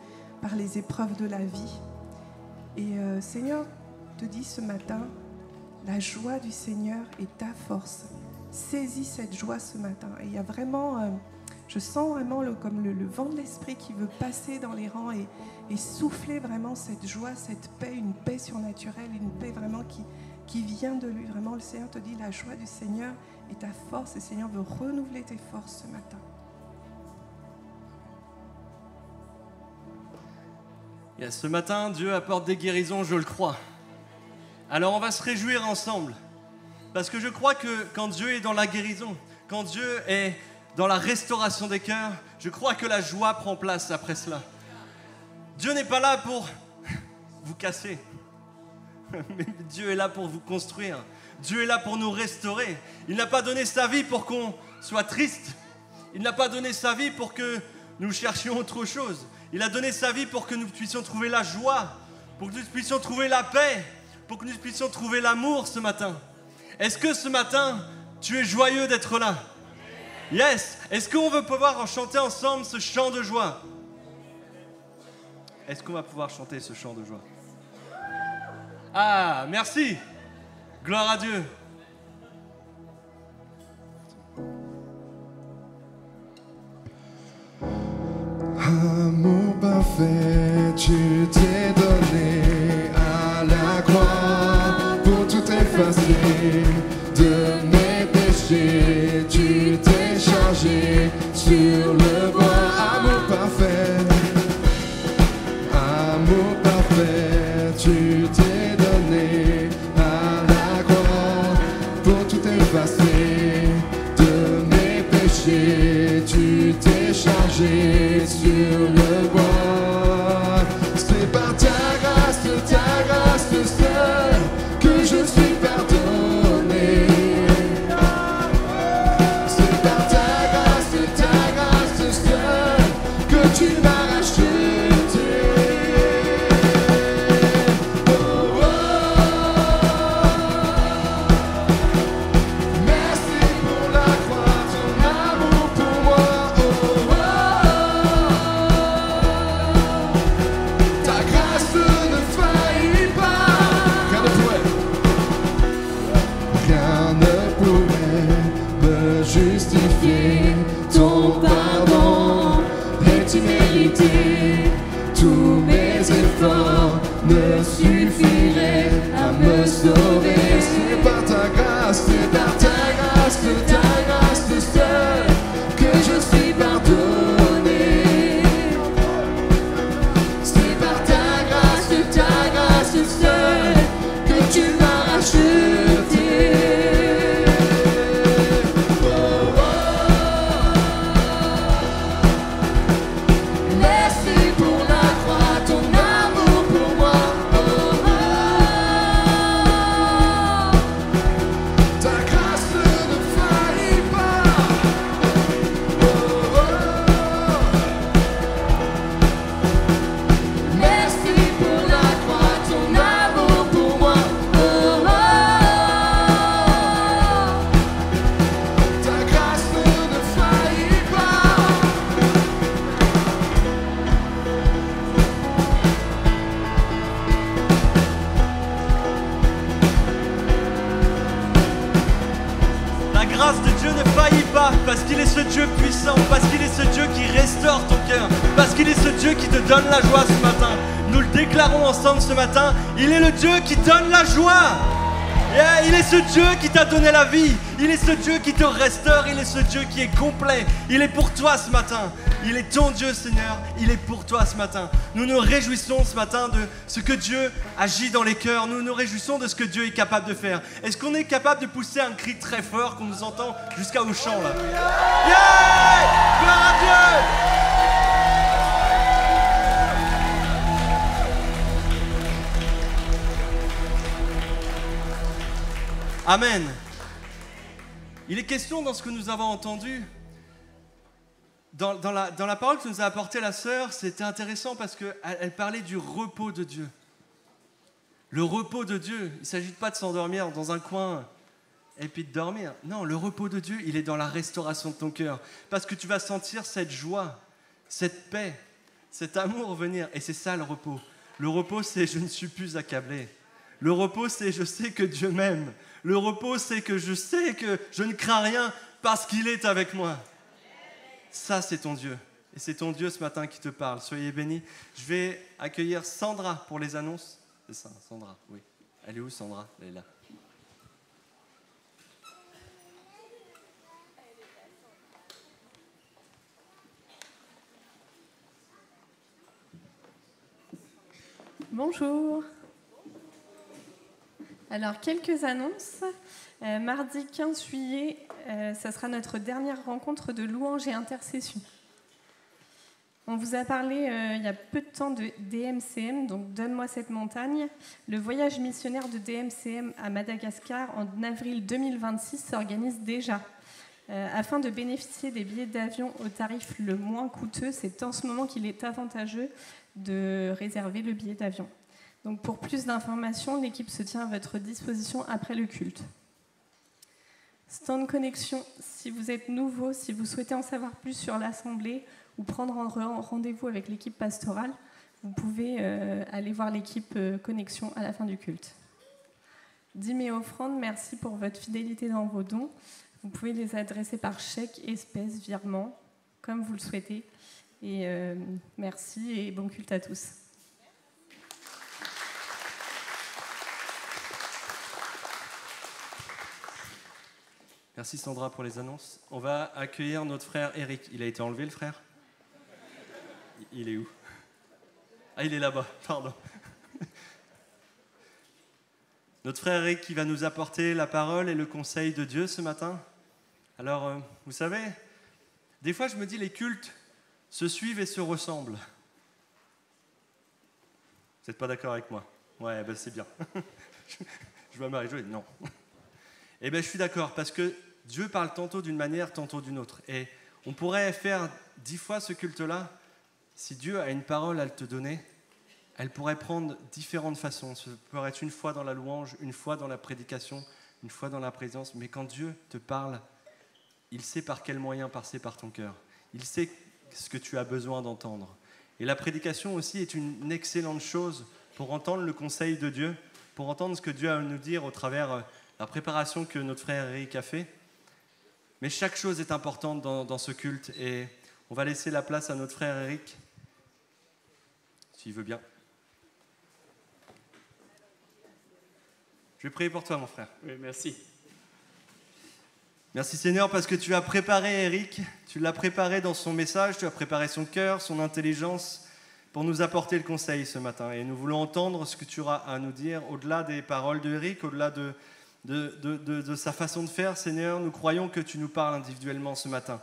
par les épreuves de la vie. Et Seigneur, te dis ce matin, la joie du Seigneur est ta force. Saisis cette joie ce matin. Et il y a vraiment, je sens vraiment comme le vent de l'esprit qui veut passer dans les rangs et souffler vraiment cette joie, cette paix, une paix surnaturelle, une paix vraiment qui vient de lui. Vraiment, le Seigneur te dit, la joie du Seigneur est ta force. Et le Seigneur veut renouveler tes forces ce matin. Et ce matin, Dieu apporte des guérisons, je le crois. Alors on va se réjouir ensemble. Parce que je crois que quand Dieu est dans la guérison, quand Dieu est dans la restauration des cœurs, je crois que la joie prend place après cela. Dieu n'est pas là pour vous casser. Mais Dieu est là pour vous construire. Dieu est là pour nous restaurer. Il n'a pas donné sa vie pour qu'on soit triste. Il n'a pas donné sa vie pour que nous cherchions autre chose. Il a donné sa vie pour que nous puissions trouver la joie, pour que nous puissions trouver la paix, pour que nous puissions trouver l'amour ce matin. Est-ce que ce matin, tu es joyeux d'être là? Yes! Est-ce qu'on veut pouvoir chanter ensemble ce chant de joie? Est-ce qu'on va pouvoir chanter ce chant de joie? Ah, merci! Gloire à Dieu! Amour parfait, tu t'es donné à la croix pour tout effacer de mes péchés. Tu t'es chargé sur le bois. Amour parfait, tu t'es donné à la croix pour tout effacer de mes péchés. Tu t'es chargé sur le bois. C'est par ta grâce seule que je suis pardonné. C'est par ta grâce seule que tu m'as racheté. Oh, merci pour la croix, ton amour pour moi. Ta grâce ne faillit pas. Rien ne pouvait me justifier. Ton pardon est immérité. Tous mes efforts ne suffiraient à me sauver. C'est par ta grâce seule que je suis pardonné. C'est par ta grâce seule que tu m'as racheté. Oh, oh. Merci pour la croix, ton amour pour moi. Oh, oh. Ta grâce ne faillit pas. Oh, oh. Merci pour la croix, ton amour pour moi. Oh, oh. Ta grâce ne faillit pas. La grâce de Dieu ne faillit pas parce qu'il est ce Dieu puissant, parce qu'il est ce Dieu qui restaure ton cœur, parce qu'il est ce Dieu qui te donne la joie ce matin. Nous le déclarons ensemble ce matin, il est le Dieu qui donne la joie. Yeah, il est ce Dieu qui t'a donné la vie, il est ce Dieu qui te restaure, il est ce Dieu qui est complet, il est pour toi ce matin. Il est ton Dieu, Seigneur, il est pour toi ce matin. Nous nous réjouissons ce matin de ce que Dieu agit dans les cœurs. Nous nous réjouissons de ce que Dieu est capable de faire. Est-ce qu'on est capable de pousser un cri très fort qu'on nous entend jusqu'au chant là? Yeah! Gloire à Dieu! Amen. Il est question dans ce que nous avons entendu. Dans la parole que nous a apportée la sœur, c'était intéressant parce qu'elle parlait du repos de Dieu. Le repos de Dieu, il ne s'agit pas de s'endormir dans un coin et puis de dormir. Non, le repos de Dieu, il est dans la restauration de ton cœur. Parce que tu vas sentir cette joie, cette paix, cet amour venir. Et c'est ça le repos. Le repos, c'est je ne suis plus accablé. Le repos, c'est je sais que Dieu m'aime. Le repos, c'est que je sais que je ne crains rien parce qu'il est avec moi. Ça, c'est ton Dieu. Et c'est ton Dieu ce matin qui te parle. Soyez bénis. Je vais accueillir Sandra pour les annonces. C'est ça, Sandra, oui. Elle est où, Sandra? Elle est là. Bonjour. Alors, quelques annonces. Mardi 15 juillet, ça sera notre dernière rencontre de louange et intercession. On vous a parlé il y a peu de temps de DMCM, donc Donne-moi cette montagne. Le voyage missionnaire de DMCM à Madagascar en avril 2026 s'organise déjà. Afin de bénéficier des billets d'avion au tarif le moins coûteux, c'est en ce moment qu'il est avantageux de réserver le billet d'avion. Donc pour plus d'informations, l'équipe se tient à votre disposition après le culte. Stand Connexion, si vous êtes nouveau, si vous souhaitez en savoir plus sur l'Assemblée ou prendre rendez-vous avec l'équipe pastorale, vous pouvez aller voir l'équipe Connexion à la fin du culte. Dîmes et offrandes, merci pour votre fidélité dans vos dons. Vous pouvez les adresser par chèque, espèce, virement, comme vous le souhaitez. Et merci et bon culte à tous. Merci Sandra pour les annonces. On va accueillir notre frère Eric. Il a été enlevé, le frère? Il est où? Ah, il est là-bas, pardon. Notre frère Eric qui va nous apporter la parole et le conseil de Dieu ce matin. Alors, vous savez, des fois je me dis les cultes se suivent et se ressemblent. Vous n'êtes pas d'accord avec moi? Ouais, ben c'est bien. Je vois Marie jouer. Non. Eh bien, je suis d'accord, parce que Dieu parle tantôt d'une manière, tantôt d'une autre. Et on pourrait faire 10 fois ce culte-là. Si Dieu a une parole à te donner, elle pourrait prendre différentes façons. Ça pourrait être une fois dans la louange, une fois dans la prédication, une fois dans la présence. Mais quand Dieu te parle, il sait par quel moyen passer par ton cœur. Il sait ce que tu as besoin d'entendre. Et la prédication aussi est une excellente chose pour entendre le conseil de Dieu, pour entendre ce que Dieu a à nous dire au travers la préparation que notre frère Eric a fait. Mais chaque chose est importante dans ce culte et on va laisser la place à notre frère Eric, s'il veut bien. Je vais prier pour toi, mon frère. Oui, merci. Merci Seigneur parce que tu as préparé Eric, tu l'as préparé dans son message, tu as préparé son cœur, son intelligence pour nous apporter le conseil ce matin. Et nous voulons entendre ce que tu auras à nous dire au-delà des paroles d'Eric, au-delà de sa façon de faire. Seigneur, nous croyons que tu nous parles individuellement ce matin.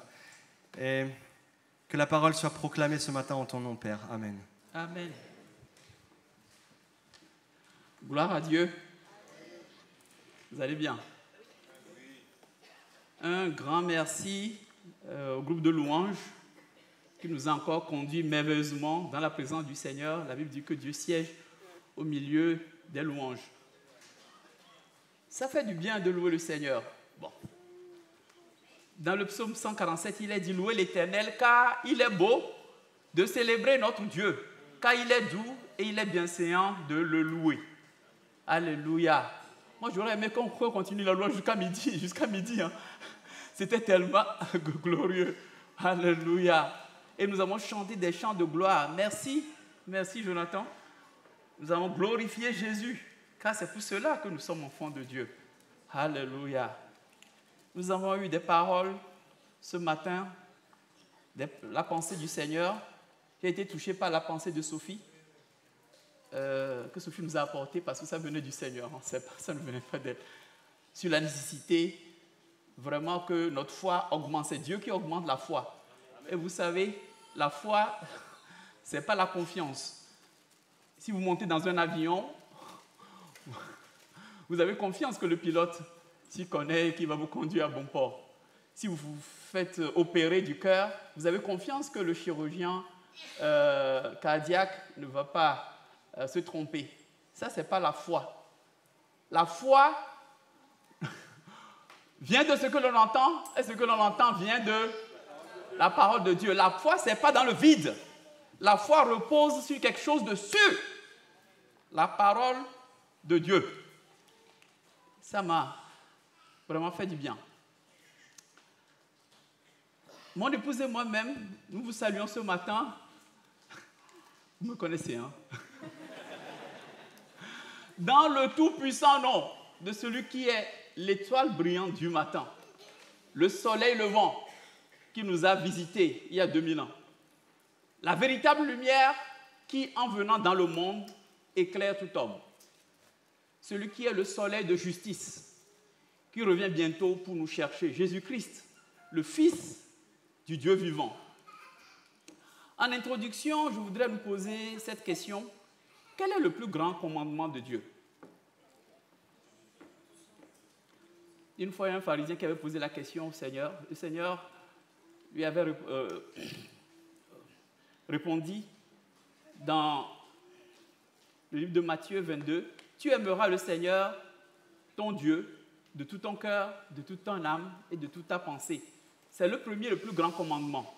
Et que la parole soit proclamée ce matin en ton nom, Père. Amen. Amen. Gloire à Dieu. Vous allez bien? Un grand merci au groupe de louanges qui nous a encore conduits merveilleusement dans la présence du Seigneur. La Bible dit que Dieu siège au milieu des louanges. Ça fait du bien de louer le Seigneur. Bon. Dans le psaume 147, il est dit « Louez l'Éternel car il est beau de célébrer notre Dieu, car il est doux et il est bienséant de le louer. » Alléluia. Moi, j'aurais aimé qu'on continue la louange jusqu'à midi. Hein. C'était tellement glorieux. Alléluia. Et nous avons chanté des chants de gloire. Merci Jonathan. Nous avons glorifié Jésus, car c'est pour cela que nous sommes enfants de Dieu. Alléluia. Nous avons eu des paroles ce matin, la pensée du Seigneur. J'ai été touché par la pensée de Sophie, que Sophie nous a apportée parce que ça venait du Seigneur. Ça ne venait pas d'elle. Sur la nécessité, vraiment que notre foi augmente. C'est Dieu qui augmente la foi. Et vous savez, la foi, ce n'est pas la confiance. Si vous montez dans un avion, vous avez confiance que le pilote s'y connaît et qu'il va vous conduire à bon port. Si vous vous faites opérer du cœur, vous avez confiance que le chirurgien cardiaque ne va pas se tromper. Ça, ce n'est pas la foi. La foi, vient de ce que l'on entend, et ce que l'on entend vient de la parole de Dieu. La foi, ce n'est pas dans le vide. La foi repose sur quelque chose de sûr. La parole de Dieu. Ça m'a vraiment fait du bien. Mon épouse et moi-même, nous vous saluons ce matin. Vous me connaissez, hein? Dans le tout-puissant nom de celui qui est l'étoile brillante du matin, le soleil levant qui nous a visités il y a 2000 ans. La véritable lumière qui, en venant dans le monde, éclaire tout homme. Celui qui est le soleil de justice, qui revient bientôt pour nous chercher. Jésus-Christ, le Fils du Dieu vivant. En introduction, je voudrais me poser cette question. Quel est le plus grand commandement de Dieu? Une fois, il y a un pharisien qui avait posé la question au Seigneur. Le Seigneur lui avait répondu dans le livre de Matthieu 22, « Tu aimeras le Seigneur, ton Dieu, de tout ton cœur, de toute ton âme et de toute ta pensée. » C'est le premier, le plus grand commandement.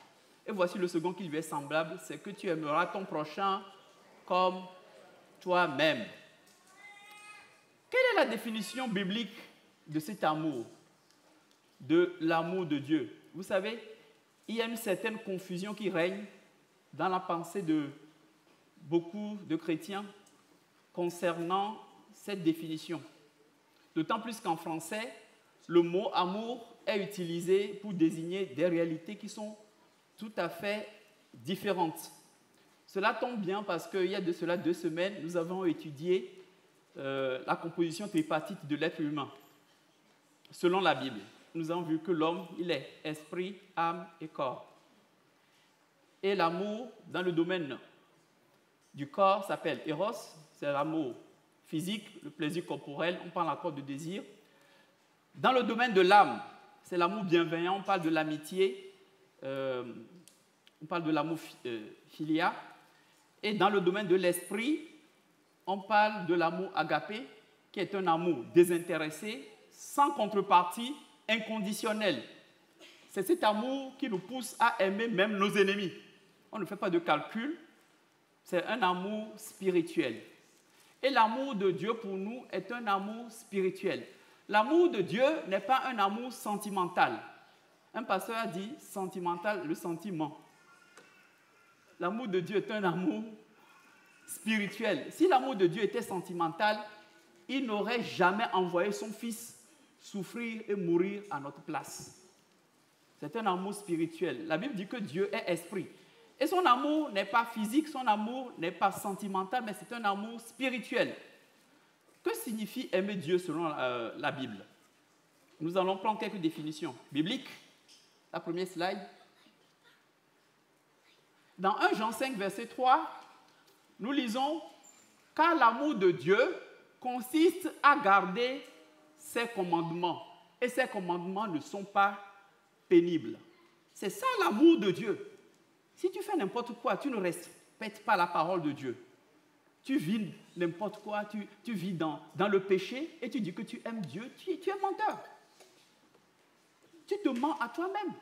Et voici le second qui lui est semblable, c'est que tu aimeras ton prochain comme toi-même. Quelle est la définition biblique de cet amour, de l'amour de Dieu? Vous savez, il y a une certaine confusion qui règne dans la pensée de beaucoup de chrétiens concernant cette définition. D'autant plus qu'en français, le mot amour est utilisé pour désigner des réalités qui sont tout à fait différentes. Cela tombe bien parce qu'il y a de cela 2 semaines, nous avons étudié la composition tripartite de l'être humain. Selon la Bible, nous avons vu que l'homme, il est esprit, âme et corps. Et l'amour, dans le domaine du corps, s'appelle Eros, c'est l'amour physique, le plaisir corporel, on parle encore de désir. Dans le domaine de l'âme, c'est l'amour bienveillant, on parle de l'amitié, on parle de l'amour philia. Et dans le domaine de l'esprit, on parle de l'amour agapé, qui est un amour désintéressé, sans contrepartie, inconditionnel. C'est cet amour qui nous pousse à aimer même nos ennemis. On ne fait pas de calcul, c'est un amour spirituel. Et l'amour de Dieu pour nous est un amour spirituel. L'amour de Dieu n'est pas un amour sentimental. Un pasteur a dit sentimental, le sentiment. L'amour de Dieu est un amour spirituel. Si l'amour de Dieu était sentimental, il n'aurait jamais envoyé son Fils souffrir et mourir à notre place. C'est un amour spirituel. La Bible dit que Dieu est esprit. Et son amour n'est pas physique, son amour n'est pas sentimental, mais c'est un amour spirituel. Que signifie aimer Dieu selon la Bible? Nous allons prendre quelques définitions bibliques. La première slide. Dans 1 Jean 5, verset 3, nous lisons « Car l'amour de Dieu consiste à garder ses commandements. Et ses commandements ne sont pas pénibles. » C'est ça l'amour de Dieu. Si tu fais n'importe quoi, tu ne respectes pas la parole de Dieu. Tu vis n'importe quoi, tu vis dans le péché et tu dis que tu aimes Dieu, tu es menteur. Tu te mens à toi-même.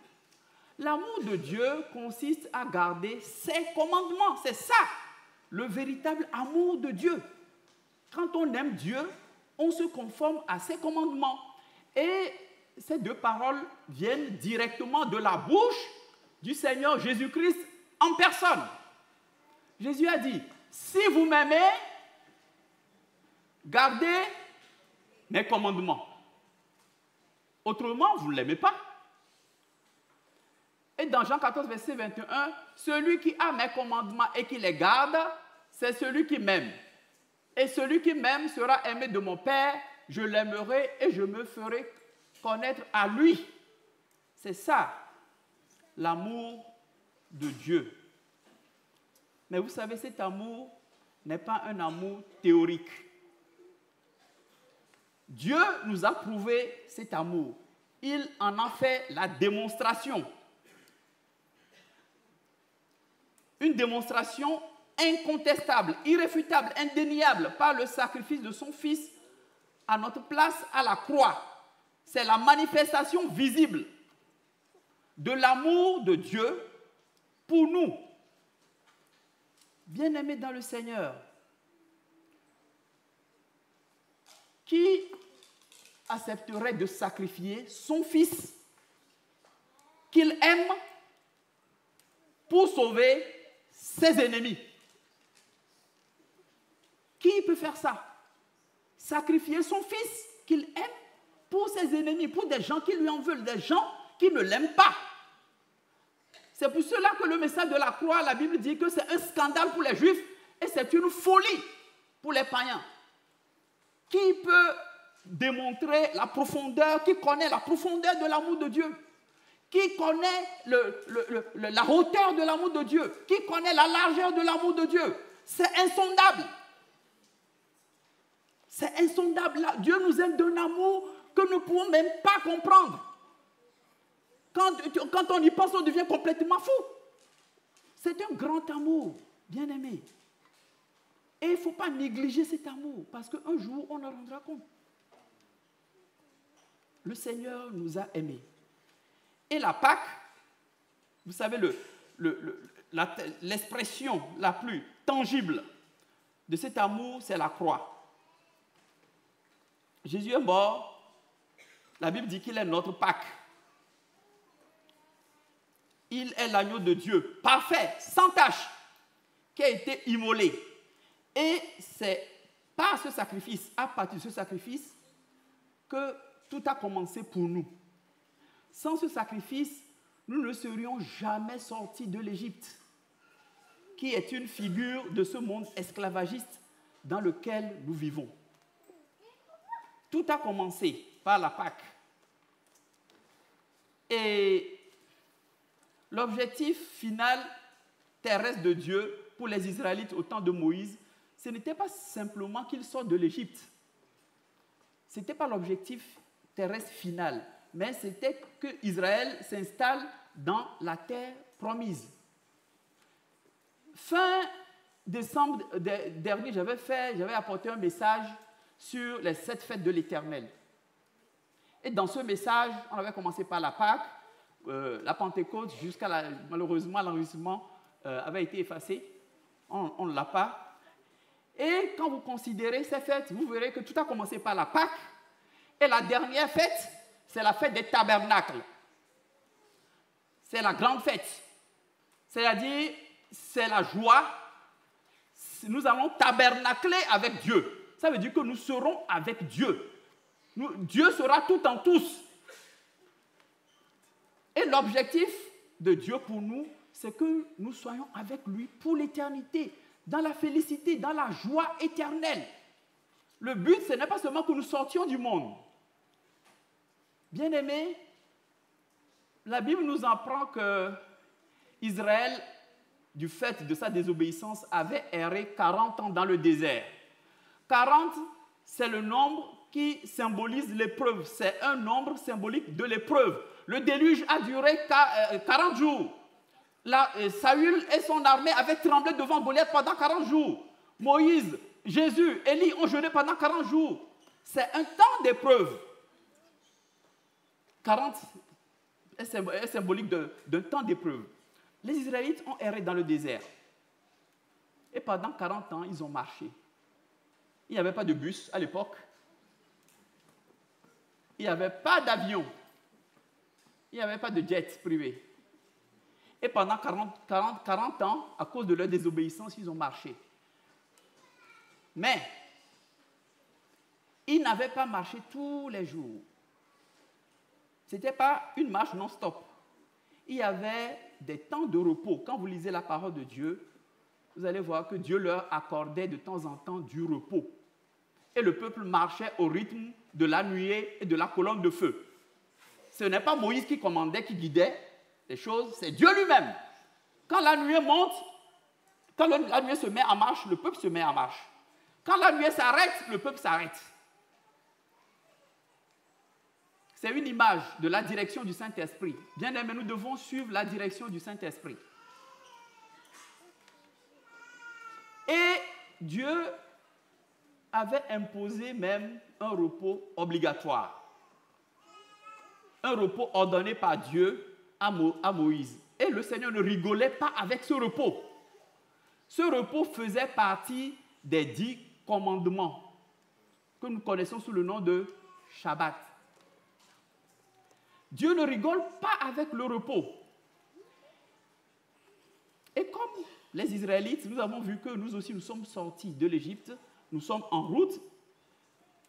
L'amour de Dieu consiste à garder ses commandements. C'est ça, le véritable amour de Dieu. Quand on aime Dieu, on se conforme à ses commandements. Et ces 2 paroles viennent directement de la bouche du Seigneur Jésus-Christ en personne. Jésus a dit, si vous m'aimez, gardez mes commandements. Autrement, vous ne l'aimez pas. Et dans Jean 14, verset 21, celui qui a mes commandements et qui les garde, c'est celui qui m'aime. Et celui qui m'aime sera aimé de mon Père, je l'aimerai et je me ferai connaître à lui. C'est ça, l'amour de Dieu. Mais vous savez, cet amour n'est pas un amour théorique. Dieu nous a prouvé cet amour. Il en a fait la démonstration. Une démonstration incontestable, irréfutable, indéniable par le sacrifice de son Fils à notre place à la croix. c'est la manifestation visible de l'amour de Dieu pour nous. Bien-aimés dans le Seigneur, qui accepterait de sacrifier son fils qu'il aime pour sauver ses ennemis? Qui peut faire ça? Sacrifier son fils qu'il aime pour ses ennemis, pour des gens qui lui en veulent, des gens qui ne l'aiment pas. C'est pour cela que le message de la croix, la Bible dit que c'est un scandale pour les Juifs et c'est une folie pour les païens. Qui peut démontrer la profondeur, qui connaît la profondeur de l'amour de Dieu? Qui connaît la hauteur de l'amour de Dieu? Qui connaît la largeur de l'amour de Dieu? C'est insondable. C'est insondable. Dieu nous aime d'un amour que nous ne pouvons même pas comprendre. Quand on y pense, on devient complètement fou. C'est un grand amour, bien-aimé. Et il ne faut pas négliger cet amour, parce qu'un jour, on en rendra compte. Le Seigneur nous a aimés. Et la Pâque, vous savez, l'expression la plus tangible de cet amour, c'est la croix. Jésus est mort. La Bible dit qu'il est notre Pâque. Il est l'agneau de Dieu, parfait, sans tache, qui a été immolé. Et c'est par ce sacrifice, à partir de ce sacrifice, que tout a commencé pour nous. Sans ce sacrifice, nous ne serions jamais sortis de l'Égypte, qui est une figure de ce monde esclavagiste dans lequel nous vivons. Tout a commencé par la Pâque. Et l'objectif final terrestre de Dieu pour les Israélites au temps de Moïse, ce n'était pas simplement qu'ils sortent de l'Égypte. Ce n'était pas l'objectif terrestre final, mais c'était qu'Israël s'installe dans la terre promise. Fin décembre dernier, j'avais apporté un message sur les 7 fêtes de l'Éternel. Et dans ce message, on avait commencé par la Pâque, la Pentecôte, malheureusement, l'enregistrement avait été effacé. On ne l'a pas. Et quand vous considérez ces fêtes, vous verrez que tout a commencé par la Pâque. Et la dernière fête, c'est la fête des tabernacles. C'est la grande fête. C'est-à-dire, c'est la joie. Nous allons tabernacler avec Dieu. Ça veut dire que nous serons avec Dieu. Dieu sera tout en tous. Et l'objectif de Dieu pour nous, c'est que nous soyons avec lui pour l'éternité, dans la félicité, dans la joie éternelle. Le but, ce n'est pas seulement que nous sortions du monde. Bien-aimés, la Bible nous apprend que Israël, du fait de sa désobéissance, avait erré 40 ans dans le désert. 40, c'est le nombre qui symbolise l'épreuve. C'est un nombre symbolique de l'épreuve. Le déluge a duré 40 jours. Saül et son armée avaient tremblé devant Goliath pendant 40 jours. Moïse, Jésus, Élie ont jeûné pendant 40 jours. C'est un temps d'épreuve. 40 est symbolique d'un temps d'épreuve. Les Israélites ont erré dans le désert. Et pendant 40 ans, ils ont marché. Il n'y avait pas de bus à l'époque. Il n'y avait pas d'avion. Il n'y avait pas de jet privé. Et pendant 40 ans, à cause de leur désobéissance, ils ont marché. Mais, ils n'avaient pas marché tous les jours. Ce n'était pas une marche non-stop. Il y avait des temps de repos. Quand vous lisez la parole de Dieu, vous allez voir que Dieu leur accordait de temps en temps du repos. Et le peuple marchait au rythme de la nuée et de la colonne de feu. Ce n'est pas Moïse qui commandait, qui guidait les choses, c'est Dieu lui-même. Quand la nuée monte, quand la nuée se met en marche, le peuple se met en marche. Quand la nuée s'arrête, le peuple s'arrête. C'est une image de la direction du Saint-Esprit. Bien aimés, nous devons suivre la direction du Saint-Esprit. Et Dieu avait imposé même un repos obligatoire. un repos ordonné par Dieu à Moïse. Et le Seigneur ne rigolait pas avec ce repos. Ce repos faisait partie des 10 commandements que nous connaissons sous le nom de Shabbat. Dieu ne rigole pas avec le repos. Et comme les Israélites, nous avons vu que nous aussi nous sommes sortis de l'Égypte, nous sommes en route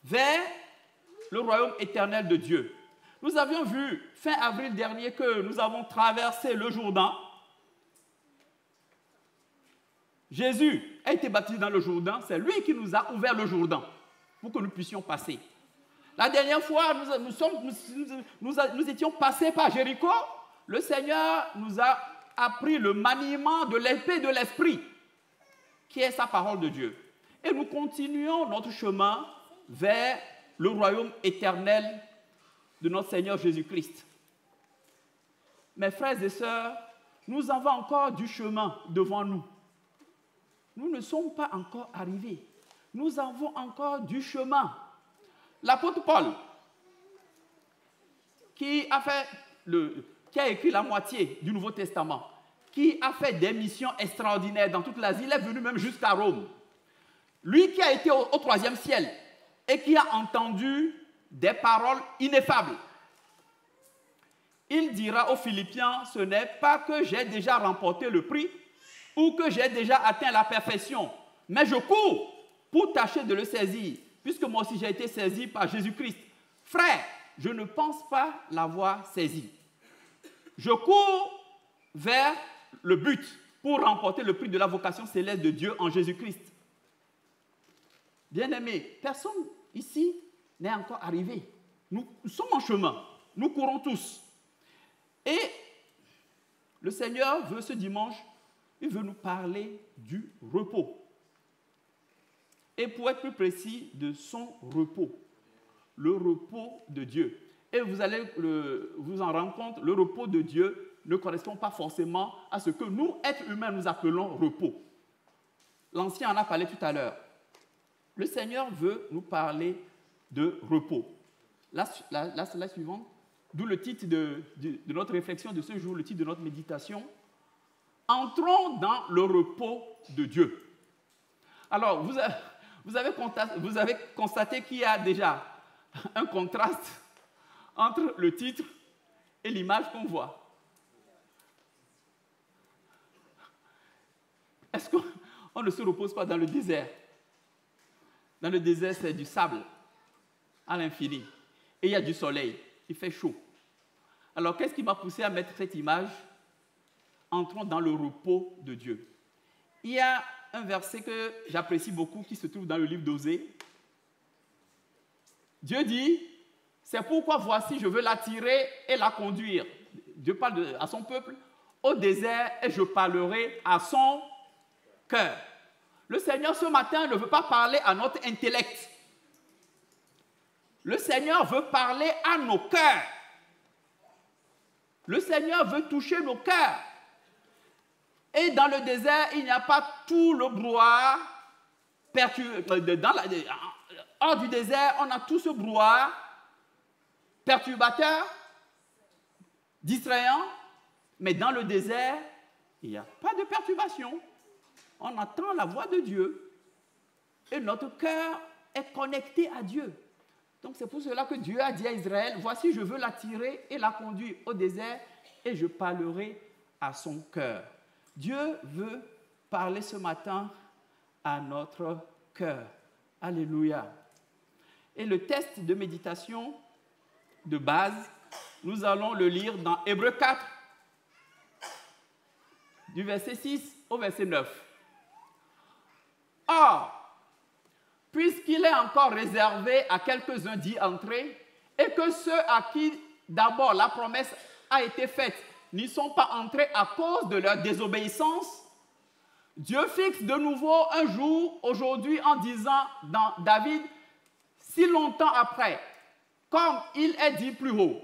vers le royaume éternel de Dieu. Nous avions vu fin avril dernier que nous avons traversé le Jourdain. Jésus a été baptisé dans le Jourdain, c'est lui qui nous a ouvert le Jourdain pour que nous puissions passer. La dernière fois, nous étions passés par Jéricho. Le Seigneur nous a appris le maniement de l'épée de l'Esprit, qui est sa parole de Dieu. Et nous continuons notre chemin vers le royaume éternel de notre Seigneur Jésus-Christ. Mes frères et sœurs, nous avons encore du chemin devant nous. Nous ne sommes pas encore arrivés. Nous avons encore du chemin. L'apôtre Paul, qui a écrit la moitié du Nouveau Testament, qui a fait des missions extraordinaires dans toute l'Asie, il est venu même jusqu'à Rome. Lui qui a été au 3e ciel et qui a entendu des paroles ineffables. Il dira aux Philippiens, ce n'est pas que j'ai déjà remporté le prix ou que j'ai déjà atteint la perfection, mais je cours pour tâcher de le saisir, puisque moi aussi j'ai été saisi par Jésus-Christ. Frère, je ne pense pas l'avoir saisi. Je cours vers le but pour remporter le prix de la vocation céleste de Dieu en Jésus-Christ. Bien-aimés, personne ici n'est encore arrivé. Nous sommes en chemin. Nous courons tous. Et le Seigneur veut ce dimanche, il veut nous parler du repos. Et pour être plus précis, de son repos. Le repos de Dieu. Et vous allez vous en rendre compte, le repos de Dieu ne correspond pas forcément à ce que nous, êtres humains, nous appelons repos. L'Ancien en a parlé tout à l'heure. Le Seigneur veut nous parler de repos. La suivante, d'où le titre de notre réflexion de ce jour, le titre de notre méditation. Entrons dans le repos de Dieu. Alors, vous avez constaté qu'il y a déjà un contraste entre le titre et l'image qu'on voit. Est-ce qu'on ne se repose pas dans le désert? Dans le désert, c'est du sable à l'infini. Et il y a du soleil. Il fait chaud. Alors, qu'est-ce qui m'a poussé à mettre cette image? Entrons dans le repos de Dieu. Il y a un verset que j'apprécie beaucoup qui se trouve dans le livre d'Osée. Dieu dit, c'est pourquoi voici, je veux l'attirer et la conduire. Dieu parle à son peuple au désert et je parlerai à son cœur. Le Seigneur, ce matin, ne veut pas parler à notre intellect. Le Seigneur veut parler à nos cœurs. Le Seigneur veut toucher nos cœurs. Et dans le désert, il n'y a pas tout le brouhaha. Hors du désert, on a tout ce brouhaha perturbateur, distrayant. Mais dans le désert, il n'y a pas de perturbation. On entend la voix de Dieu. Et notre cœur est connecté à Dieu. Donc c'est pour cela que Dieu a dit à Israël, voici, je veux l'attirer et la conduire au désert et je parlerai à son cœur. Dieu veut parler ce matin à notre cœur. Alléluia. Et le test de méditation de base, nous allons le lire dans Hébreux 4, du verset 6 au verset 9. Or, puisqu'il est encore réservé à quelques-uns d'y entrer, et que ceux à qui d'abord la promesse a été faite n'y sont pas entrés à cause de leur désobéissance, Dieu fixe de nouveau un jour, aujourd'hui, en disant dans David, si longtemps après, comme il est dit plus haut,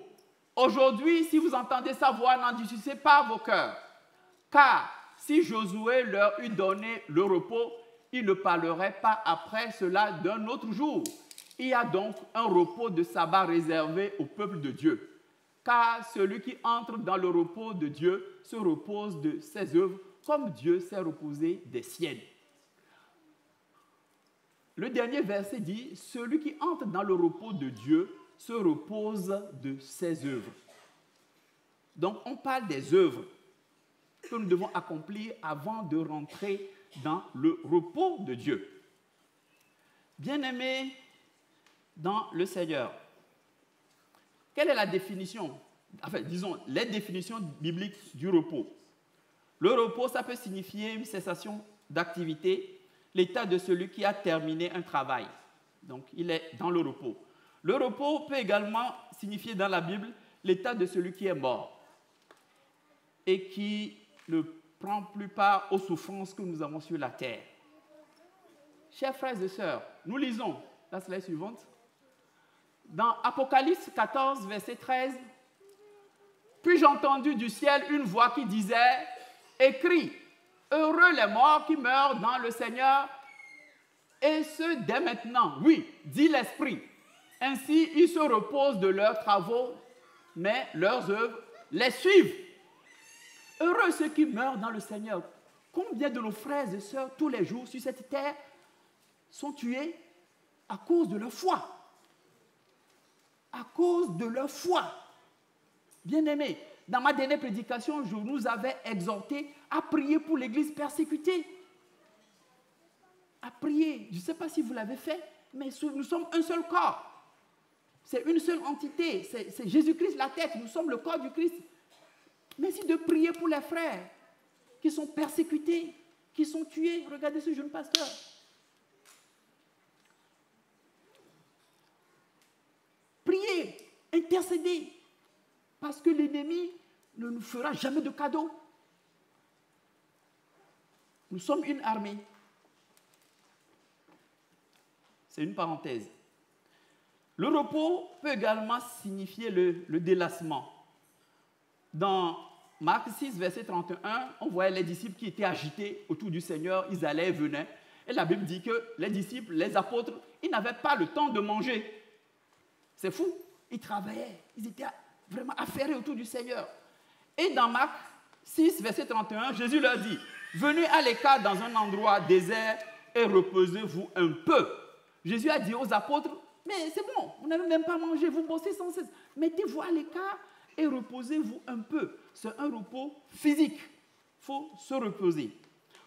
aujourd'hui, si vous entendez sa voix, n'endurcissez pas vos cœurs, car si Josué leur eût donné le repos, il ne parlerait pas après cela d'un autre jour. Il y a donc un repos de sabbat réservé au peuple de Dieu. car celui qui entre dans le repos de Dieu se repose de ses œuvres, comme Dieu s'est reposé des siennes. Le dernier verset dit, celui qui entre dans le repos de Dieu se repose de ses œuvres. Donc, on parle des œuvres que nous devons accomplir avant de rentrer dans le repos de Dieu. Bien-aimés dans le Seigneur, quelle est la définition, enfin, disons, les définitions bibliques du repos? Le repos, ça peut signifier une cessation d'activité, l'état de celui qui a terminé un travail. Donc, il est dans le repos. Le repos peut également signifier dans la Bible l'état de celui qui est mort et qui ne prend plus part aux souffrances que nous avons sur la terre. Chers frères et sœurs, nous lisons la slide suivante. Dans Apocalypse 14, verset 13, « Puis j'ai entendu du ciel une voix qui disait, « Écris, heureux les morts qui meurent dans le Seigneur, et ce dès maintenant. Oui, dit l'Esprit. Ainsi, ils se reposent de leurs travaux, mais leurs œuvres les suivent. Heureux ceux qui meurent dans le Seigneur. » Combien de nos frères et sœurs, tous les jours sur cette terre, sont tués à cause de leur foi? À cause de leur foi. Bien-aimés, dans ma dernière prédication, je nous avais exhorté à prier pour l'Église persécutée. À prier. Je ne sais pas si vous l'avez fait, mais nous sommes un seul corps. C'est une seule entité. C'est Jésus-Christ la tête. Nous sommes le corps du Christ. Mais si de prier pour les frères qui sont persécutés, qui sont tués. Regardez ce jeune pasteur. Priez, intercédez, parce que l'ennemi ne nous fera jamais de cadeau. Nous sommes une armée. C'est une parenthèse. Le repos peut également signifier le délassement. Dans Marc 6, verset 31, on voyait les disciples qui étaient agités autour du Seigneur, ils allaient et venaient. Et la Bible dit que les disciples, les apôtres, ils n'avaient pas le temps de manger. C'est fou, ils travaillaient, ils étaient vraiment affairés autour du Seigneur. Et dans Marc 6, verset 31, Jésus leur dit, « Venez à l'écart dans un endroit désert et reposez-vous un peu. » Jésus a dit aux apôtres, « Mais c'est bon, vous n'avez même pas mangé, vous bossez sans cesse. Mettez-vous à l'écart et reposez-vous un peu. » C'est un repos physique. Il faut se reposer.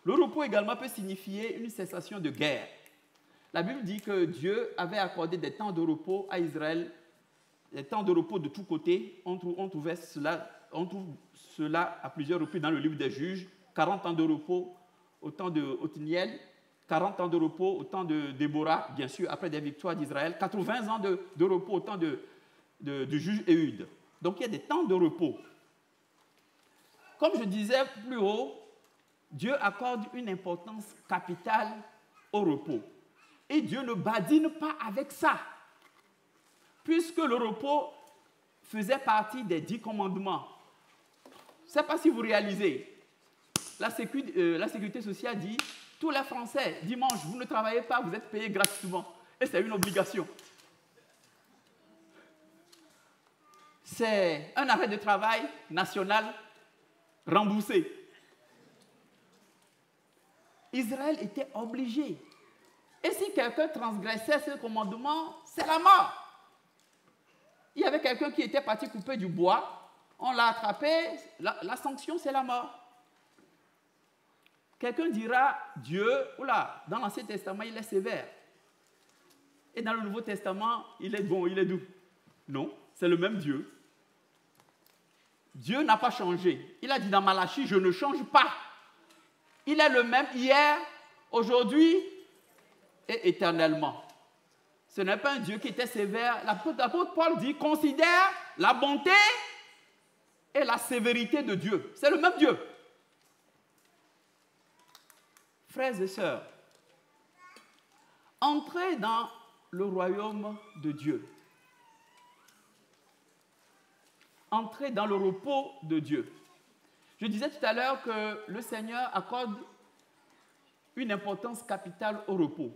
Le repos également peut signifier une cessation de guerre. La Bible dit que Dieu avait accordé des temps de repos à Israël, des temps de repos de tous côtés. On trouve cela à plusieurs reprises dans le livre des Juges. 40 ans de repos au temps de Othniel, 40 ans de repos au temps de Déborah, bien sûr, après des victoires d'Israël, 80 ans de repos au temps du juge Éhud. Donc il y a des temps de repos. Comme je disais plus haut, Dieu accorde une importance capitale au repos. Et Dieu ne badine pas avec ça. Puisque le repos faisait partie des 10 commandements. Je ne sais pas si vous réalisez. La sécurité sociale dit, tous les Français, dimanche, vous ne travaillez pas, vous êtes payés gratuitement. Et c'est une obligation. C'est un arrêt de travail national remboursé. Israël était obligé. Et si quelqu'un transgressait ce commandement, c'est la mort. Il y avait quelqu'un qui était parti couper du bois, on l'a attrapé, la sanction c'est la mort. Quelqu'un dira, Dieu, oula, dans l'Ancien Testament il est sévère. Et dans le Nouveau Testament, il est bon, il est doux. Non, c'est le même Dieu. Dieu n'a pas changé. Il a dit dans Malachie, je ne change pas. Il est le même hier, aujourd'hui et éternellement. Ce n'est pas un Dieu qui était sévère. L'apôtre Paul dit, considère la bonté et la sévérité de Dieu. C'est le même Dieu. Frères et sœurs, entrez dans le royaume de Dieu. Entrez dans le repos de Dieu. Je disais tout à l'heure que le Seigneur accorde une importance capitale au repos.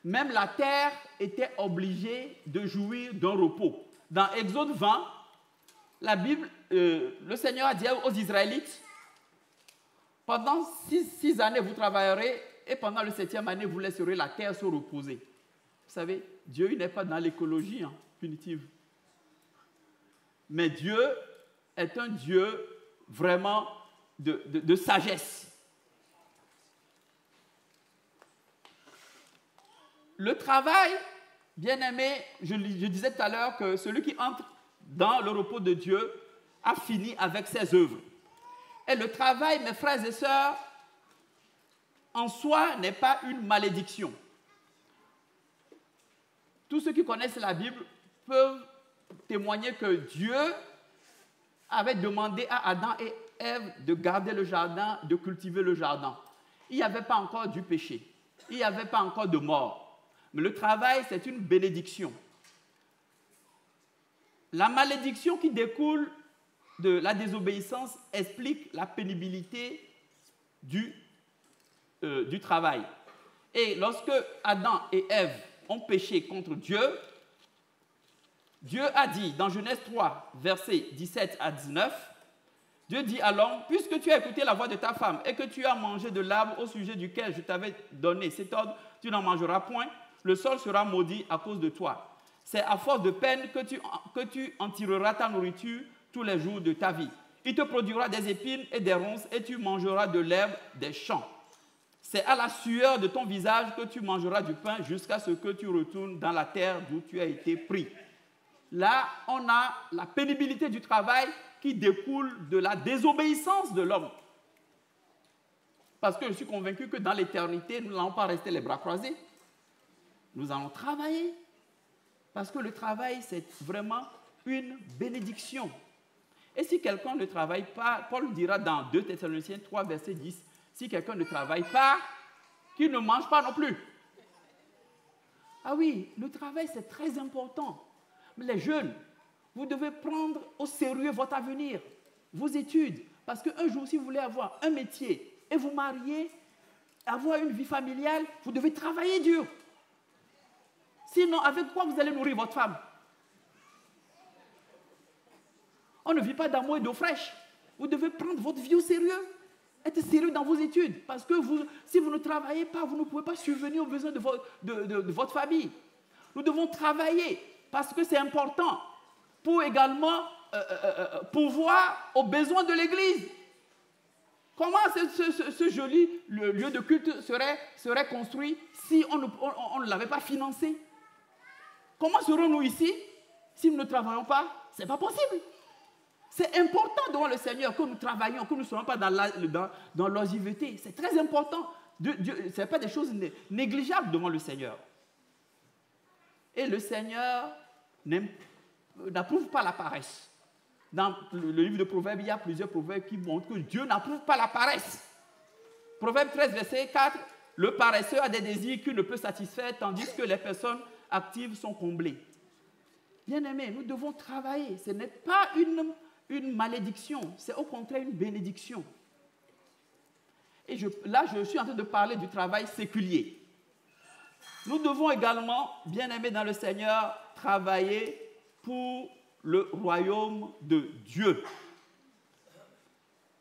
Même la terre était obligée de jouir d'un repos. Dans Exode 20, la Bible, le Seigneur a dit aux Israélites, pendant 6 années vous travaillerez et pendant le 7e année vous laisserez la terre se reposer. Vous savez, Dieu il n'est pas dans l'écologie punitive. Mais Dieu est un Dieu vraiment de sagesse. Le travail, bien aimé, je disais tout à l'heure que celui qui entre dans le repos de Dieu a fini avec ses œuvres. Et le travail, mes frères et sœurs, en soi n'est pas une malédiction. Tous ceux qui connaissent la Bible peuvent témoigner que Dieu avait demandé à Adam et Ève de garder le jardin, de cultiver le jardin. Il n'y avait pas encore du péché. Il n'y avait pas encore de mort. Mais le travail, c'est une bénédiction. La malédiction qui découle de la désobéissance explique la pénibilité du travail. Et lorsque Adam et Ève ont péché contre Dieu, Dieu a dit dans Genèse 3, versets 17 à 19, Dieu dit à l'homme, puisque tu as écouté la voix de ta femme et que tu as mangé de l'arbre au sujet duquel je t'avais donné cet ordre, tu n'en mangeras point, le sol sera maudit à cause de toi. C'est à force de peine que tu en tireras ta nourriture tous les jours de ta vie. Il te produira des épines et des ronces et tu mangeras de l'herbe des champs. C'est à la sueur de ton visage que tu mangeras du pain jusqu'à ce que tu retournes dans la terre d'où tu as été pris. Là, on a la pénibilité du travail qui découle de la désobéissance de l'homme. Parce que je suis convaincu que dans l'éternité, nous n'allons pas rester les bras croisés. Nous allons travailler. Parce que le travail, c'est vraiment une bénédiction. Et si quelqu'un ne travaille pas, Paul dira dans 2 Thessaloniciens 3, verset 10, si quelqu'un ne travaille pas, qu'il ne mange pas non plus. Ah oui, le travail, c'est très important. Mais les jeunes, vous devez prendre au sérieux votre avenir, vos études. Parce qu'un jour, si vous voulez avoir un métier et vous marier, avoir une vie familiale, vous devez travailler dur. Sinon, avec quoi vous allez nourrir votre femme? On ne vit pas d'amour et d'eau fraîche. Vous devez prendre votre vie au sérieux. Être sérieux dans vos études. Parce que si vous ne travaillez pas, vous ne pouvez pas subvenir aux besoins de votre famille. Nous devons travailler parce que c'est important pour également pourvoir aux besoins de l'Église. Comment ce joli lieu de culte serait construit si on ne l'avait pas financé? Comment serons-nous ici si nous ne travaillons pas? Ce n'est pas possible. C'est important devant le Seigneur que nous travaillions, que nous ne soyons pas dans l'oisiveté. C'est très important. Ce n'est pas des choses négligeables devant le Seigneur. Et le Seigneur n'approuve pas la paresse. Dans le livre de Proverbes, il y a plusieurs proverbes qui montrent que Dieu n'approuve pas la paresse. Proverbe 13, verset 4, le paresseux a des désirs qu'il ne peut satisfaire, tandis que les personnes actives sont comblées. Bien-aimés, nous devons travailler. Ce n'est pas une malédiction, c'est au contraire une bénédiction. Et là, je suis en train de parler du travail séculier. Nous devons également, bien-aimés dans le Seigneur, travailler pour le royaume de Dieu.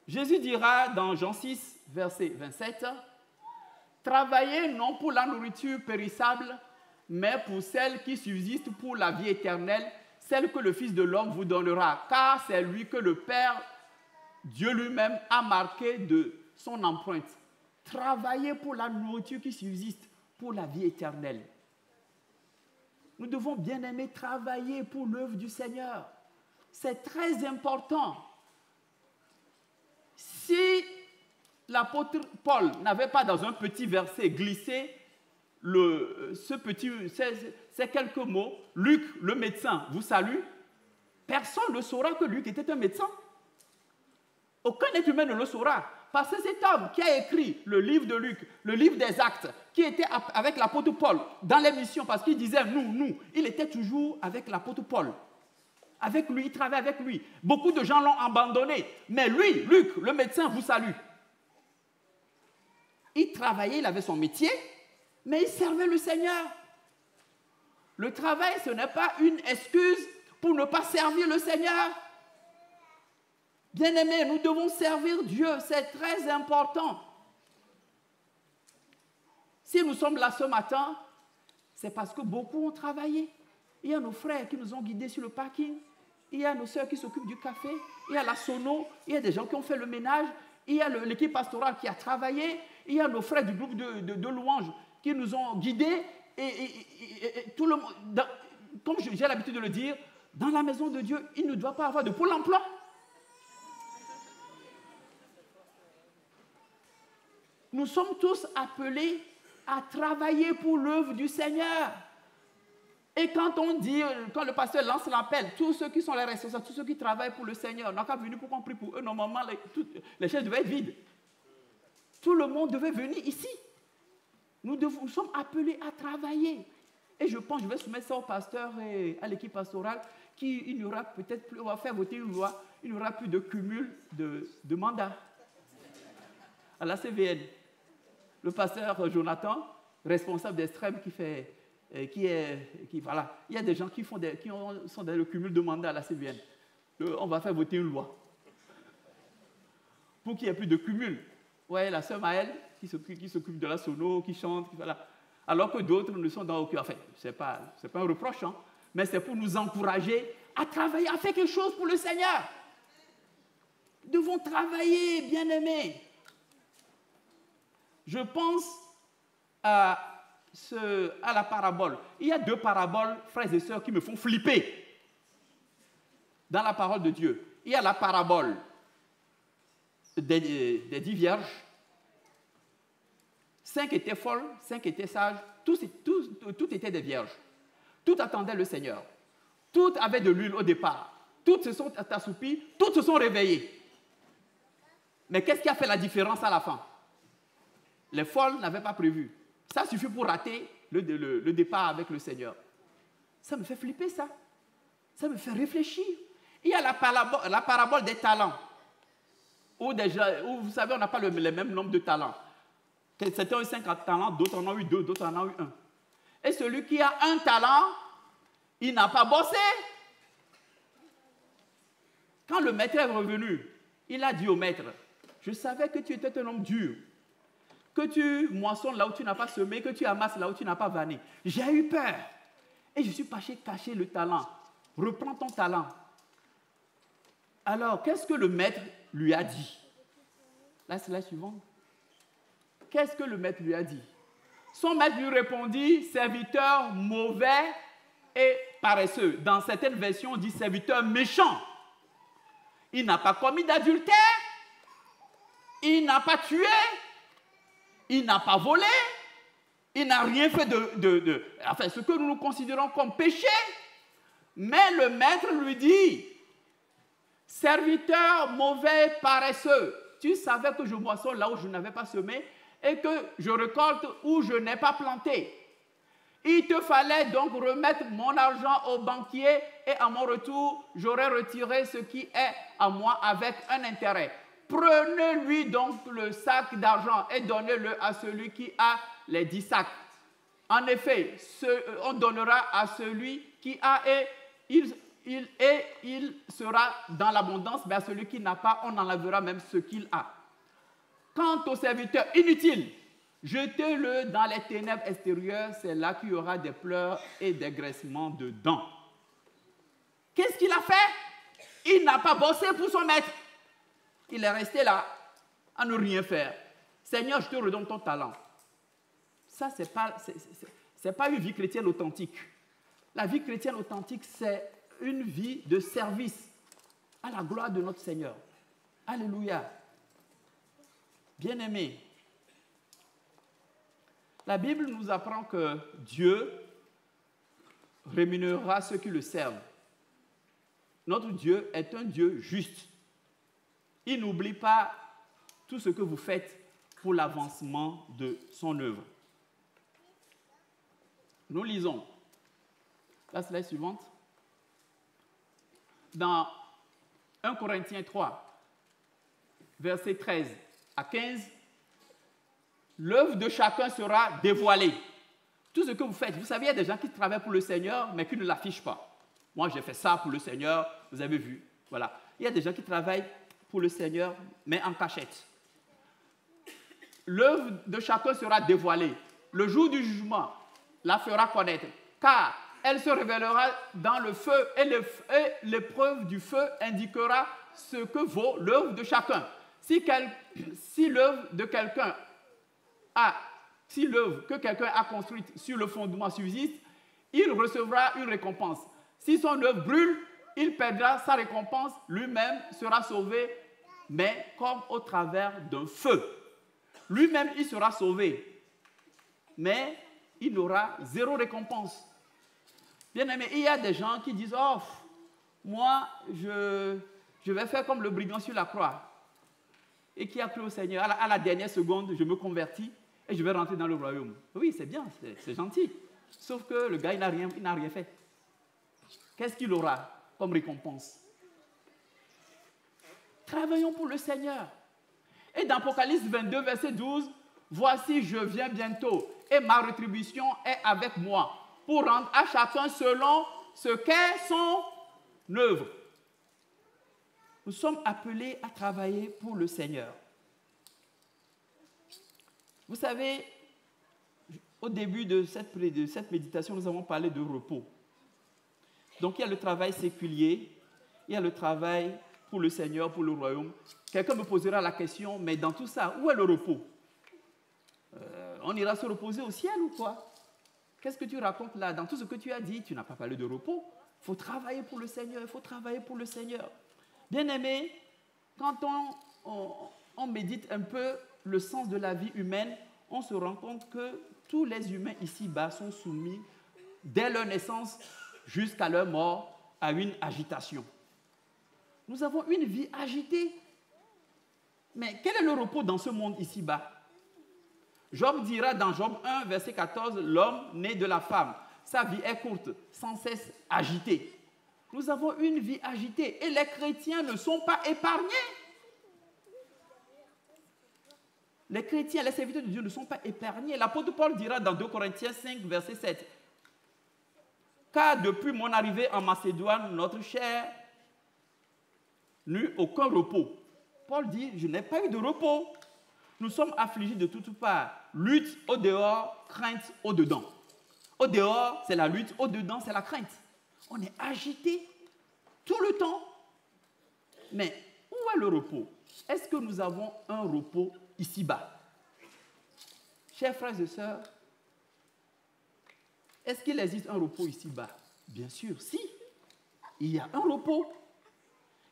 Jésus dira dans Jean 6, verset 27, « Travaillez non pour la nourriture périssable, mais pour celle qui subsiste pour la vie éternelle, celle que le Fils de l'homme vous donnera, car c'est lui que le Père, Dieu lui-même, a marqué de son empreinte. Travaillez pour la nourriture qui subsiste pour la vie éternelle. » Nous devons, bien aimer, travailler pour l'œuvre du Seigneur. C'est très important. Si l'apôtre Paul n'avait pas dans un petit verset glissé ces quelques mots, Luc, le médecin, vous salue, personne ne saura que Luc était un médecin. Aucun être humain ne le saura. Parce que cet homme qui a écrit le livre de Luc, le livre des Actes, qui était avec l'apôtre Paul dans les missions, parce qu'il disait nous, il était toujours avec l'apôtre Paul. Avec lui, il travaillait avec lui. Beaucoup de gens l'ont abandonné. Mais lui, Luc, le médecin, vous salue. Il travaillait, il avait son métier, mais il servait le Seigneur. Le travail, ce n'est pas une excuse pour ne pas servir le Seigneur. Bien-aimés, nous devons servir Dieu, c'est très important. Si nous sommes là ce matin, c'est parce que beaucoup ont travaillé. Il y a nos frères qui nous ont guidés sur le parking, il y a nos sœurs qui s'occupent du café, il y a la sono, il y a des gens qui ont fait le ménage, il y a l'équipe pastorale qui a travaillé, il y a nos frères du groupe de louanges qui nous ont guidés, et tout le monde, comme j'ai l'habitude de le dire, dans la maison de Dieu, il ne doit pas avoir de pôle emploi. Nous sommes tous appelés à travailler pour l'œuvre du Seigneur. Et quand on dit, quand le pasteur lance l'appel, tous ceux qui sont les responsables, tous ceux qui travaillent pour le Seigneur, n'ont qu'à venir pour qu'on prie pour eux. Normalement, les chaises devaient être vides. Tout le monde devait venir ici. Nous sommes appelés à travailler. Et je pense, je vais soumettre ça au pasteur et à l'équipe pastorale, qu'il n'y aura peut-être plus, on va faire voter une loi, il n'y aura plus de cumul de mandats à la CVN. Le pasteur Jonathan, responsable d'Extrême, voilà. Il y a des gens qui sont dans le cumul de mandats à la CVN. On va faire voter une loi pour qu'il n'y ait plus de cumul. Ouais, la sœur Maëlle qui s'occupe de la sono, qui chante, voilà. Alors que d'autres ne sont dans aucun. Enfin, ce n'est pas un reproche, hein, mais c'est pour nous encourager à travailler, à faire quelque chose pour le Seigneur. Nous devons travailler, bien-aimés. Je pense à la parabole. Il y a 2 paraboles, frères et sœurs, qui me font flipper dans la parole de Dieu. Il y a la parabole des 10 vierges. 5 étaient folles, 5 étaient sages, tout était des vierges. Tout attendait le Seigneur. Toutes avaient de l'huile au départ. Toutes se sont assoupies, toutes se sont réveillées. Mais qu'est-ce qui a fait la différence à la fin? Les folles n'avaient pas prévu. Ça suffit pour rater le départ avec le Seigneur. Ça me fait flipper, ça. Ça me fait réfléchir. Il y a la parabole des talents. Où vous savez, on n'a pas le même nombre de talents. Certains ont eu 5 talents, d'autres en ont eu 2, d'autres en ont eu 1. Et celui qui a 1 talent, il n'a pas bossé. Quand le maître est revenu, il a dit au maître, je savais que tu étais un homme dur, que tu moissonnes là où tu n'as pas semé, que tu amasses là où tu n'as pas vanné. J'ai eu peur. Et je suis passé cacher le talent. Reprends ton talent. Alors, qu'est-ce que le maître lui a dit? Là, c'est la suivante. Qu'est-ce que le maître lui a dit? Son maître lui répondit, serviteur mauvais et paresseux. Dans certaines versions, on dit serviteur méchant. Il n'a pas commis d'adultère, il n'a pas tué, il n'a pas volé, il n'a rien fait enfin, ce que nous considérons comme péché. Mais le maître lui dit, serviteur mauvais et paresseux, tu savais que je moissonne là où je n'avais pas semé et que je récolte où je n'ai pas planté. Il te fallait donc remettre mon argent au banquier et à mon retour, j'aurais retiré ce qui est à moi avec un intérêt. Prenez-lui donc le sac d'argent et donnez-le à celui qui a les 10 sacs. En effet, on donnera à celui qui a et il sera dans l'abondance, mais à celui qui n'a pas, on enlèvera même ce qu'il a. Quant au serviteur inutile, jetez-le dans les ténèbres extérieures, c'est là qu'il y aura des pleurs et des graissements de dents. Qu'est-ce qu'il a fait? Il n'a pas bossé pour son maître. Il est resté là, à ne rien faire. Seigneur, je te redonne ton talent. Ça, ce n'est pas une vie chrétienne authentique. La vie chrétienne authentique, c'est une vie de service à la gloire de notre Seigneur. Alléluia. Bien-aimés, la Bible nous apprend que Dieu rémunérera ceux qui le servent. Notre Dieu est un Dieu juste. Il n'oublie pas tout ce que vous faites pour l'avancement de son œuvre. Nous lisons la slide suivante. Dans 1 Corinthiens 3, versets 13 à 15, l'œuvre de chacun sera dévoilée. Tout ce que vous faites, vous savez, il y a des gens qui travaillent pour le Seigneur, mais qui ne l'affichent pas. Moi, j'ai fait ça pour le Seigneur, vous avez vu. Voilà. Il y a des gens qui travaillent pour le Seigneur, mais en cachette. L'œuvre de chacun sera dévoilée. Le jour du jugement la fera connaître, car elle se révélera dans le feu et l'épreuve du feu indiquera ce que vaut l'œuvre de chacun. Si l'œuvre que quelqu'un a construite sur le fondement subsiste, il recevra une récompense. Si son œuvre brûle, il perdra sa récompense, lui-même sera sauvé, mais comme au travers d'un feu. Lui-même, il sera sauvé, mais il aura zéro récompense. Bien aimé, il y a des gens qui disent « Oh, moi, je vais faire comme le brigand sur la croix. » Et qui a cru au Seigneur. À la dernière seconde, je me convertis et je vais rentrer dans le royaume. Oui, c'est bien, c'est gentil. Sauf que le gars, il n'a rien fait. Qu'est-ce qu'il aura comme récompense? Travaillons pour le Seigneur. Et dans Apocalypse 22, verset 12, « Voici, je viens bientôt, et ma rétribution est avec moi, pour rendre à chacun selon ce qu'est son œuvre. » Nous sommes appelés à travailler pour le Seigneur. Vous savez, au début de cette méditation, nous avons parlé de repos. Donc, il y a le travail séculier, il y a le travail pour le Seigneur, pour le royaume. Quelqu'un me posera la question, mais dans tout ça, où est le repos? On ira se reposer au ciel ou quoi? Qu'est-ce que tu racontes là? Dans tout ce que tu as dit, tu n'as pas parlé de repos. Il faut travailler pour le Seigneur, il faut travailler pour le Seigneur. Bien-aimés, quand on médite un peu le sens de la vie humaine, on se rend compte que tous les humains ici-bas sont soumis, dès leur naissance jusqu'à leur mort, à une agitation. Nous avons une vie agitée. Mais quel est le repos dans ce monde ici-bas? Job dira dans Job 1, verset 14, « L'homme né de la femme, sa vie est courte, sans cesse agitée. » Nous avons une vie agitée et les chrétiens ne sont pas épargnés. Les chrétiens, les serviteurs de Dieu ne sont pas épargnés. L'apôtre Paul dira dans 2 Corinthiens 5, verset 7, « Car depuis mon arrivée en Macédoine, notre chair n'eut aucun repos. » Paul dit, « Je n'ai pas eu de repos. Nous sommes affligés de toutes parts. Lutte au dehors, crainte au dedans. » Au dehors, c'est la lutte. Au dedans, c'est la crainte. On est agité tout le temps. Mais où est le repos? Est-ce que nous avons un repos ici-bas? Chers frères et sœurs, est-ce qu'il existe un repos ici-bas? Bien sûr, si. Il y a un repos.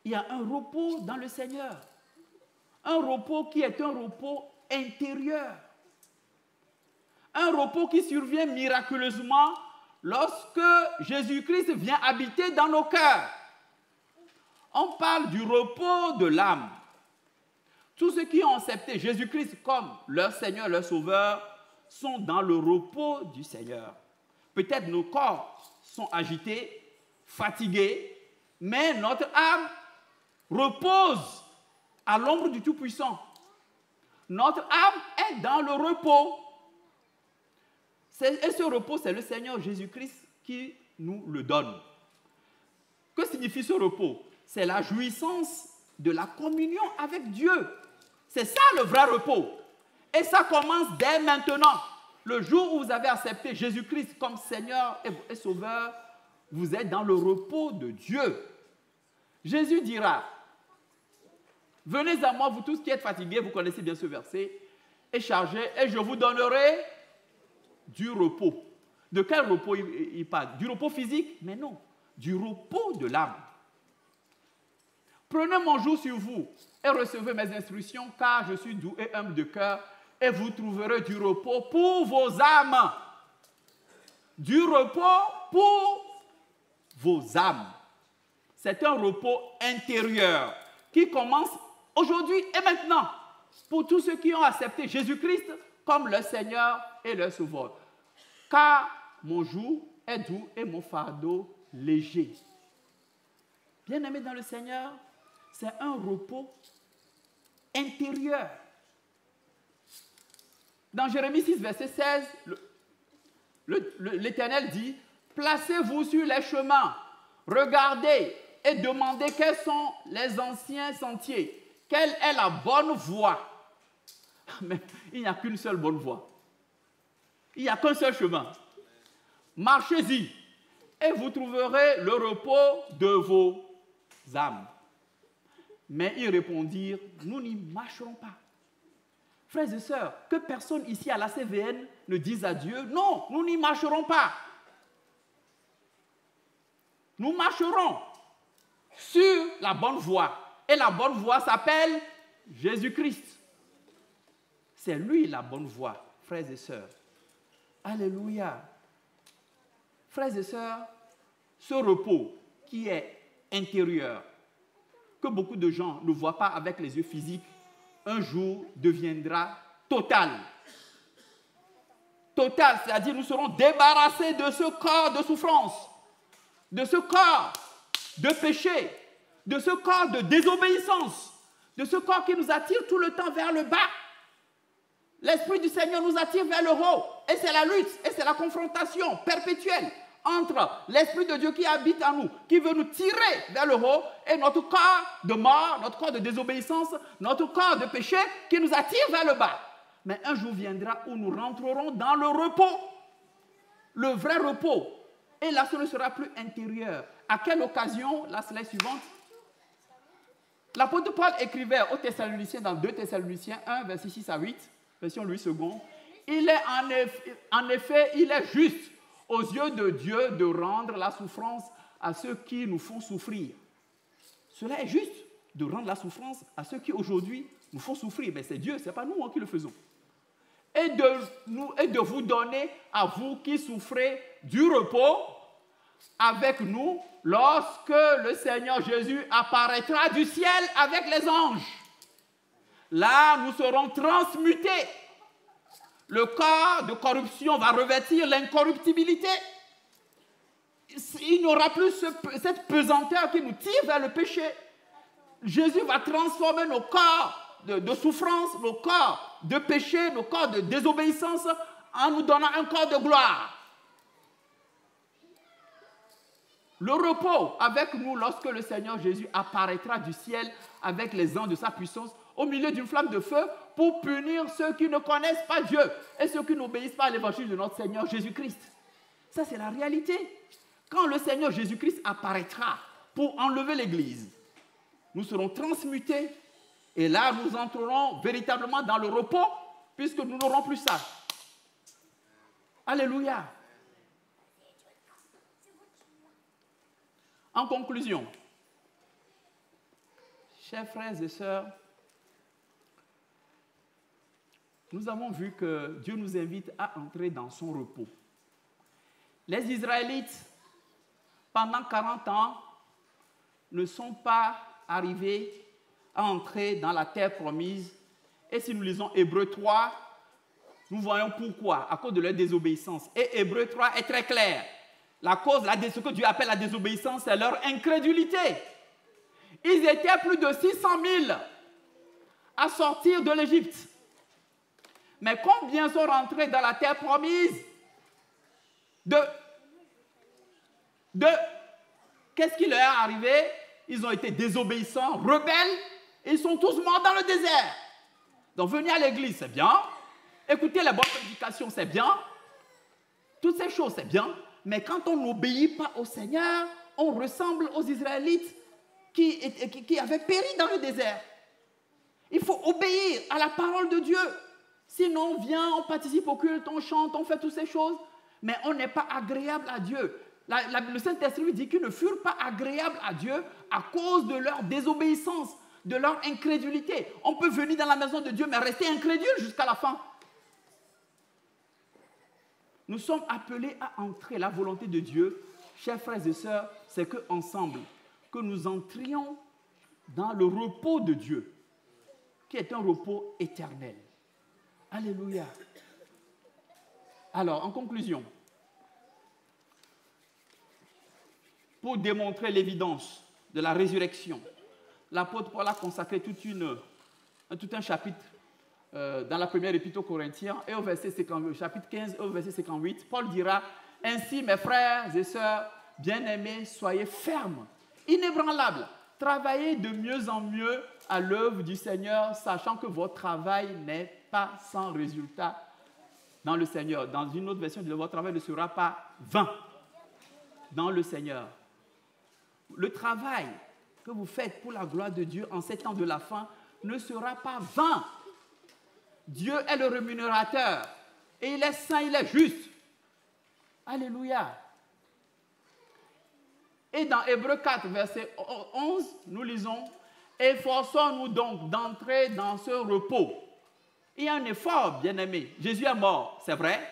Il y a un repos dans le Seigneur. Un repos qui est un repos intérieur. Un repos qui survient miraculeusement lorsque Jésus-Christ vient habiter dans nos cœurs. On parle du repos de l'âme. Tous ceux qui ont accepté Jésus-Christ comme leur Seigneur, leur Sauveur, sont dans le repos du Seigneur. Peut-être nos corps sont agités, fatigués, mais notre âme repose à l'ombre du Tout-Puissant. Notre âme est dans le repos. Et ce repos, c'est le Seigneur Jésus-Christ qui nous le donne. Que signifie ce repos? C'est la jouissance de la communion avec Dieu. C'est ça le vrai repos. Et ça commence dès maintenant. Le jour où vous avez accepté Jésus-Christ comme Seigneur et Sauveur, vous êtes dans le repos de Dieu. Jésus dira, « Venez à moi, vous tous qui êtes fatigués, vous connaissez bien ce verset, et chargés, et je vous donnerai du repos. » De quel repos il parle? Du repos physique? Mais non, du repos de l'âme. Prenez mon joug sur vous et recevez mes instructions, car je suis doux et humble de cœur, et vous trouverez du repos pour vos âmes. Du repos pour vos âmes. C'est un repos intérieur qui commence aujourd'hui et maintenant pour tous ceux qui ont accepté Jésus-Christ comme leur Seigneur et leur Sauveur. Car mon joug est doux et mon fardeau léger. Bien-aimés dans le Seigneur, c'est un repos intérieur. Dans Jérémie 6, verset 16, l'Éternel dit, « Placez-vous sur les chemins, regardez et demandez quels sont les anciens sentiers, quelle est la bonne voie? Mais il n'y a qu'une seule bonne voie. Il n'y a qu'un seul chemin. Marchez-y et vous trouverez le repos de vos âmes. Mais ils répondirent, nous n'y marcherons pas. Frères et sœurs, que personne ici à la CVN ne dise à Dieu, non, nous n'y marcherons pas. Nous marcherons sur la bonne voie. Et la bonne voie s'appelle Jésus-Christ. C'est lui la bonne voie, frères et sœurs. Alléluia. Frères et sœurs, ce repos qui est intérieur, que beaucoup de gens ne voient pas avec les yeux physiques, un jour deviendra total. Total, c'est-à-dire nous serons débarrassés de ce corps de souffrance, de ce corps de péché, de ce corps de désobéissance, de ce corps qui nous attire tout le temps vers le bas. L'Esprit du Seigneur nous attire vers le haut. Et c'est la lutte, et c'est la confrontation perpétuelle entre l'Esprit de Dieu qui habite en nous, qui veut nous tirer vers le haut, et notre corps de mort, notre corps de désobéissance, notre corps de péché qui nous attire vers le bas. Mais un jour viendra où nous rentrerons dans le repos, le vrai repos. Et là, ce ne sera plus intérieur. À quelle occasion? La slide suivante. L'apôtre Paul écrivait aux Thessaloniciens dans 2 Thessaloniciens 1, verset 6 à 8, version Louis II. Il est en effet, il est juste aux yeux de Dieu de rendre la souffrance à ceux qui nous font souffrir. Cela est juste de rendre la souffrance à ceux qui aujourd'hui nous font souffrir. Mais c'est Dieu, ce n'est pas nous qui le faisons. Et de vous donner à vous qui souffrez du repos avec nous lorsque le Seigneur Jésus apparaîtra du ciel avec les anges. Là, nous serons transmutés. Le corps de corruption va revêtir l'incorruptibilité. Il n'y aura plus cette pesanteur qui nous tire vers le péché. Jésus va transformer nos corps de souffrance, nos corps de péché, nos corps de désobéissance, en nous donnant un corps de gloire. Le repos avec nous lorsque le Seigneur Jésus apparaîtra du ciel avec les anges de sa puissance au milieu d'une flamme de feu pour punir ceux qui ne connaissent pas Dieu et ceux qui n'obéissent pas à l'évangile de notre Seigneur Jésus-Christ. Ça, c'est la réalité. Quand le Seigneur Jésus-Christ apparaîtra pour enlever l'Église, nous serons transmutés et là, nous entrerons véritablement dans le repos puisque nous n'aurons plus ça. Alléluia. En conclusion, chers frères et sœurs, nous avons vu que Dieu nous invite à entrer dans son repos. Les Israélites, pendant 40 ans, ne sont pas arrivés à entrer dans la terre promise. Et si nous lisons Hébreux 3, nous voyons pourquoi, à cause de leur désobéissance. Et Hébreux 3 est très clair. La cause, ce que Dieu appelle la désobéissance, c'est leur incrédulité. Ils étaient plus de 600 000 à sortir de l'Égypte. Mais combien sont rentrés dans la terre promise? Qu'est-ce qui leur est arrivé? Ils ont été désobéissants, rebelles, et ils sont tous morts dans le désert. Donc venir à l'église, c'est bien. Écouter les bonnes prédications, c'est bien. Toutes ces choses, c'est bien. Mais quand on n'obéit pas au Seigneur, on ressemble aux Israélites qui avaient péri dans le désert. Il faut obéir à la parole de Dieu. Sinon, on vient, on participe au culte, on chante, on fait toutes ces choses. Mais on n'est pas agréable à Dieu. Le Saint-Esprit dit qu'ils ne furent pas agréables à Dieu à cause de leur désobéissance, de leur incrédulité. On peut venir dans la maison de Dieu, mais rester incrédule jusqu'à la fin. Nous sommes appelés à entrer la volonté de Dieu. Chers frères et sœurs, c'est qu'ensemble, que nous entrions dans le repos de Dieu, qui est un repos éternel. Alléluia. Alors, en conclusion, pour démontrer l'évidence de la résurrection, l'apôtre Paul a consacré tout un chapitre dans la première épître aux Corinthiens, et au verset 58, chapitre 15, au verset 58, Paul dira: ainsi, mes frères et sœurs bien-aimés, soyez fermes, inébranlables, Travaillez de mieux en mieux à l'œuvre du Seigneur, sachant que votre travail n'est pas sans résultat dans le Seigneur. Dans une autre version, votre travail ne sera pas vain dans le Seigneur. Le travail que vous faites pour la gloire de Dieu en ces temps de la fin ne sera pas vain. Dieu est le rémunérateur et il est saint, il est juste. Alléluia. Et dans Hébreux 4, verset 11, nous lisons « Efforçons-nous donc d'entrer dans ce repos. » Il y a un effort, bien-aimé. Jésus est mort, c'est vrai.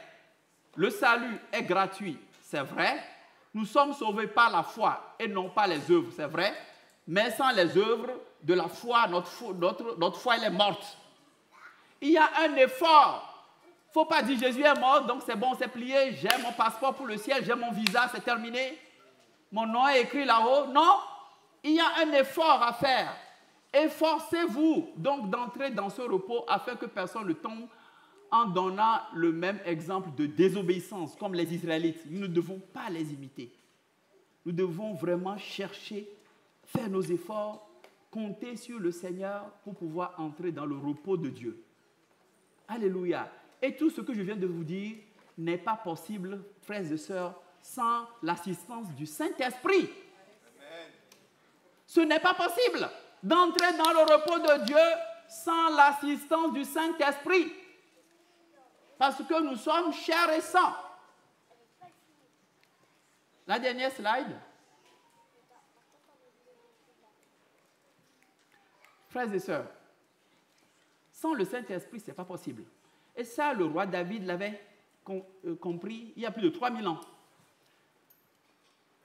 Le salut est gratuit, c'est vrai. Nous sommes sauvés par la foi et non pas les œuvres, c'est vrai. Mais sans les œuvres de la foi, notre foi elle est morte. Il y a un effort. Il ne faut pas dire Jésus est mort, donc c'est bon, c'est plié. J'ai mon passeport pour le ciel, j'ai mon visa, c'est terminé. Mon nom est écrit là-haut. Non, il y a un effort à faire. Efforcez-vous donc d'entrer dans ce repos afin que personne ne tombe en donnant le même exemple de désobéissance comme les Israélites. Nous ne devons pas les imiter. Nous devons vraiment chercher, faire nos efforts, compter sur le Seigneur pour pouvoir entrer dans le repos de Dieu. Alléluia. Et tout ce que je viens de vous dire n'est pas possible, frères et sœurs, sans l'assistance du Saint-Esprit. Ce n'est pas possible d'entrer dans le repos de Dieu sans l'assistance du Saint-Esprit. Parce que nous sommes chairs et sang. La dernière slide. Frères et sœurs, sans le Saint-Esprit, ce n'est pas possible. Et ça, le roi David l'avait compris il y a plus de 3000 ans.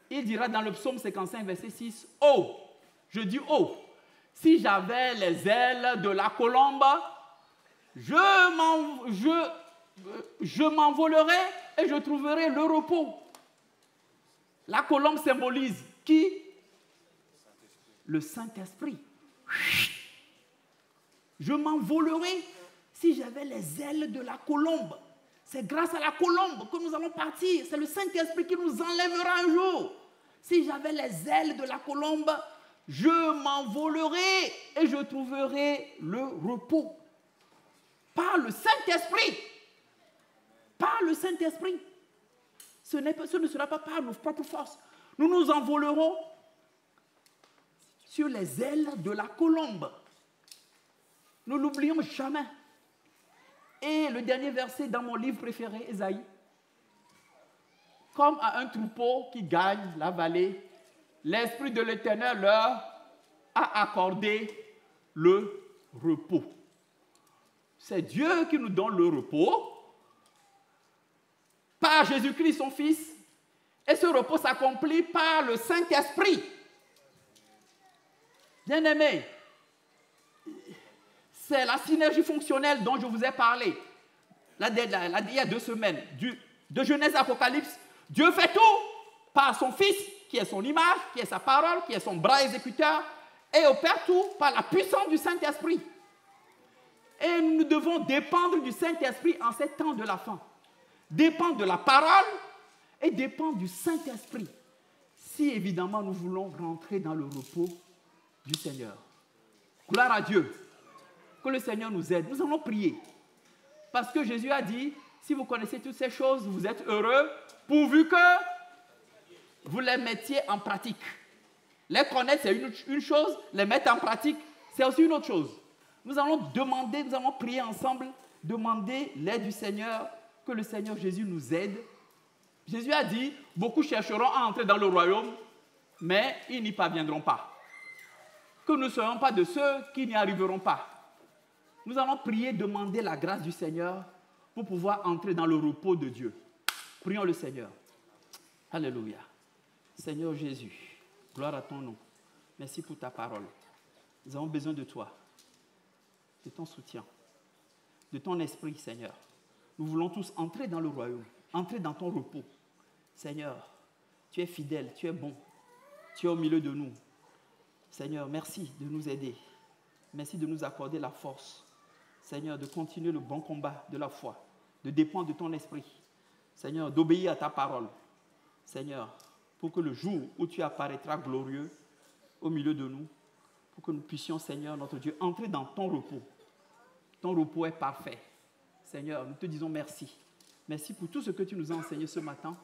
Il dira dans le psaume 55, verset 6, « Oh, je dis oh, si j'avais les ailes de la colombe, je m'envolerai et je trouverai le repos. » La colombe symbolise qui? Le Saint-Esprit. Je m'envolerai si j'avais les ailes de la colombe. C'est grâce à la colombe que nous allons partir. C'est le Saint-Esprit qui nous enlèvera un jour. Si j'avais les ailes de la colombe, je m'envolerai et je trouverai le repos. Par le Saint-Esprit. Par le Saint-Esprit. Ce ne sera pas par nos propres forces. Nous nous envolerons sur les ailes de la colombe. Ne l'oublions jamais. Et le dernier verset dans mon livre préféré, Ésaïe. Comme à un troupeau qui gagne la vallée, l'Esprit de l'Éternel leur a accordé le repos. C'est Dieu qui nous donne le repos par Jésus-Christ, son Fils. Et ce repos s'accomplit par le Saint-Esprit. Bien-aimés, c'est la synergie fonctionnelle dont je vous ai parlé. Il y a 2 semaines, de Genèse à Apocalypse, Dieu fait tout par son Fils, qui est son image, qui est sa parole, qui est son bras exécuteur, et opère tout par la puissance du Saint-Esprit. Et nous devons dépendre du Saint-Esprit en ces temps de la fin. Dépendre de la parole et dépendre du Saint-Esprit. Si évidemment nous voulons rentrer dans le repos du Seigneur. Gloire à Dieu. Que le Seigneur nous aide. Nous allons prier. Parce que Jésus a dit, si vous connaissez toutes ces choses, vous êtes heureux, pourvu que vous les mettiez en pratique. Les connaître, c'est une chose, les mettre en pratique, c'est aussi une autre chose. Nous allons demander, nous allons prier ensemble, demander l'aide du Seigneur, que le Seigneur Jésus nous aide. Jésus a dit, beaucoup chercheront à entrer dans le royaume, mais ils n'y parviendront pas. Que nous ne soyons pas de ceux qui n'y arriveront pas. Nous allons prier, demander la grâce du Seigneur pour pouvoir entrer dans le repos de Dieu. Prions le Seigneur. Alléluia. Seigneur Jésus, gloire à ton nom. Merci pour ta parole. Nous avons besoin de toi, de ton soutien, de ton esprit, Seigneur. Nous voulons tous entrer dans le royaume, entrer dans ton repos. Seigneur, tu es fidèle, tu es bon, tu es au milieu de nous. Seigneur, merci de nous aider. Merci de nous accorder la force, Seigneur, de continuer le bon combat de la foi, de dépendre de ton esprit. Seigneur, d'obéir à ta parole. Seigneur, pour que le jour où tu apparaîtras glorieux au milieu de nous, pour que nous puissions, Seigneur, notre Dieu, entrer dans ton repos. Ton repos est parfait. Seigneur, nous te disons merci. Merci pour tout ce que tu nous as enseigné ce matin.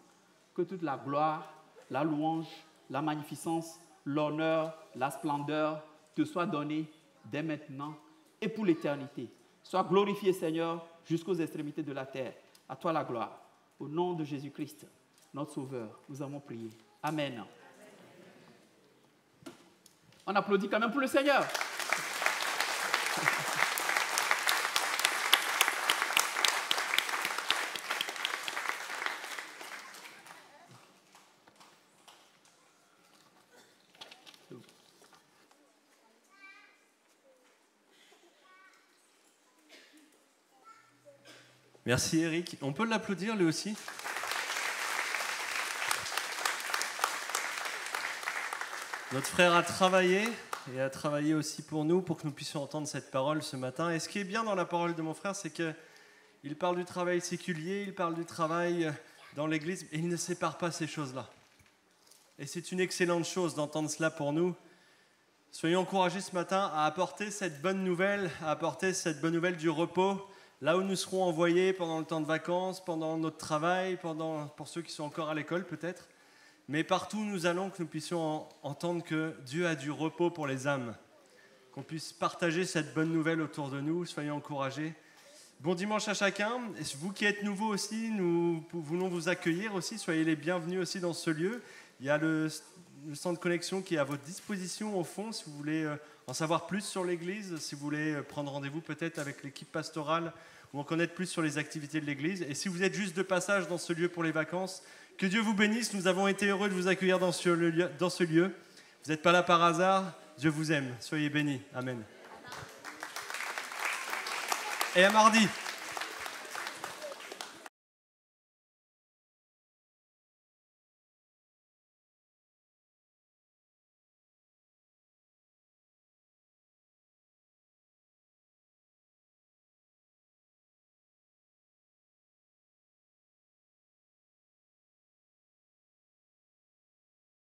Que toute la gloire, la louange, la magnificence, l'honneur, la splendeur te soient donnée dès maintenant et pour l'éternité. Sois glorifié, Seigneur, jusqu'aux extrémités de la terre. À toi la gloire. Au nom de Jésus-Christ, notre Sauveur, nous avons prié. Amen. On applaudit quand même pour le Seigneur. Merci Eric. On peut l'applaudir lui aussi. Notre frère a travaillé et a travaillé aussi pour nous, pour que nous puissions entendre cette parole ce matin. Et ce qui est bien dans la parole de mon frère, c'est qu'il parle du travail séculier, il parle du travail dans l'Église, et il ne sépare pas ces choses-là. Et c'est une excellente chose d'entendre cela pour nous. Soyons encouragés ce matin à apporter cette bonne nouvelle, du repos, là où nous serons envoyés pendant le temps de vacances, pendant notre travail, pour ceux qui sont encore à l'école peut-être. Mais partout où nous allons, que nous puissions entendre que Dieu a du repos pour les âmes. Qu'on puisse partager cette bonne nouvelle autour de nous, soyons encouragés. Bon dimanche à chacun. Et vous qui êtes nouveaux aussi, nous voulons vous accueillir aussi. Soyez les bienvenus aussi dans ce lieu. Il y a le centre de connexion qui est à votre disposition au fond, si vous voulez en savoir plus sur l'Église, si vous voulez prendre rendez-vous peut-être avec l'équipe pastorale ou en connaître plus sur les activités de l'Église. Et si vous êtes juste de passage dans ce lieu pour les vacances, que Dieu vous bénisse. Nous avons été heureux de vous accueillir dans ce lieu. Vous n'êtes pas là par hasard. Dieu vous aime. Soyez bénis. Amen. Et à mardi.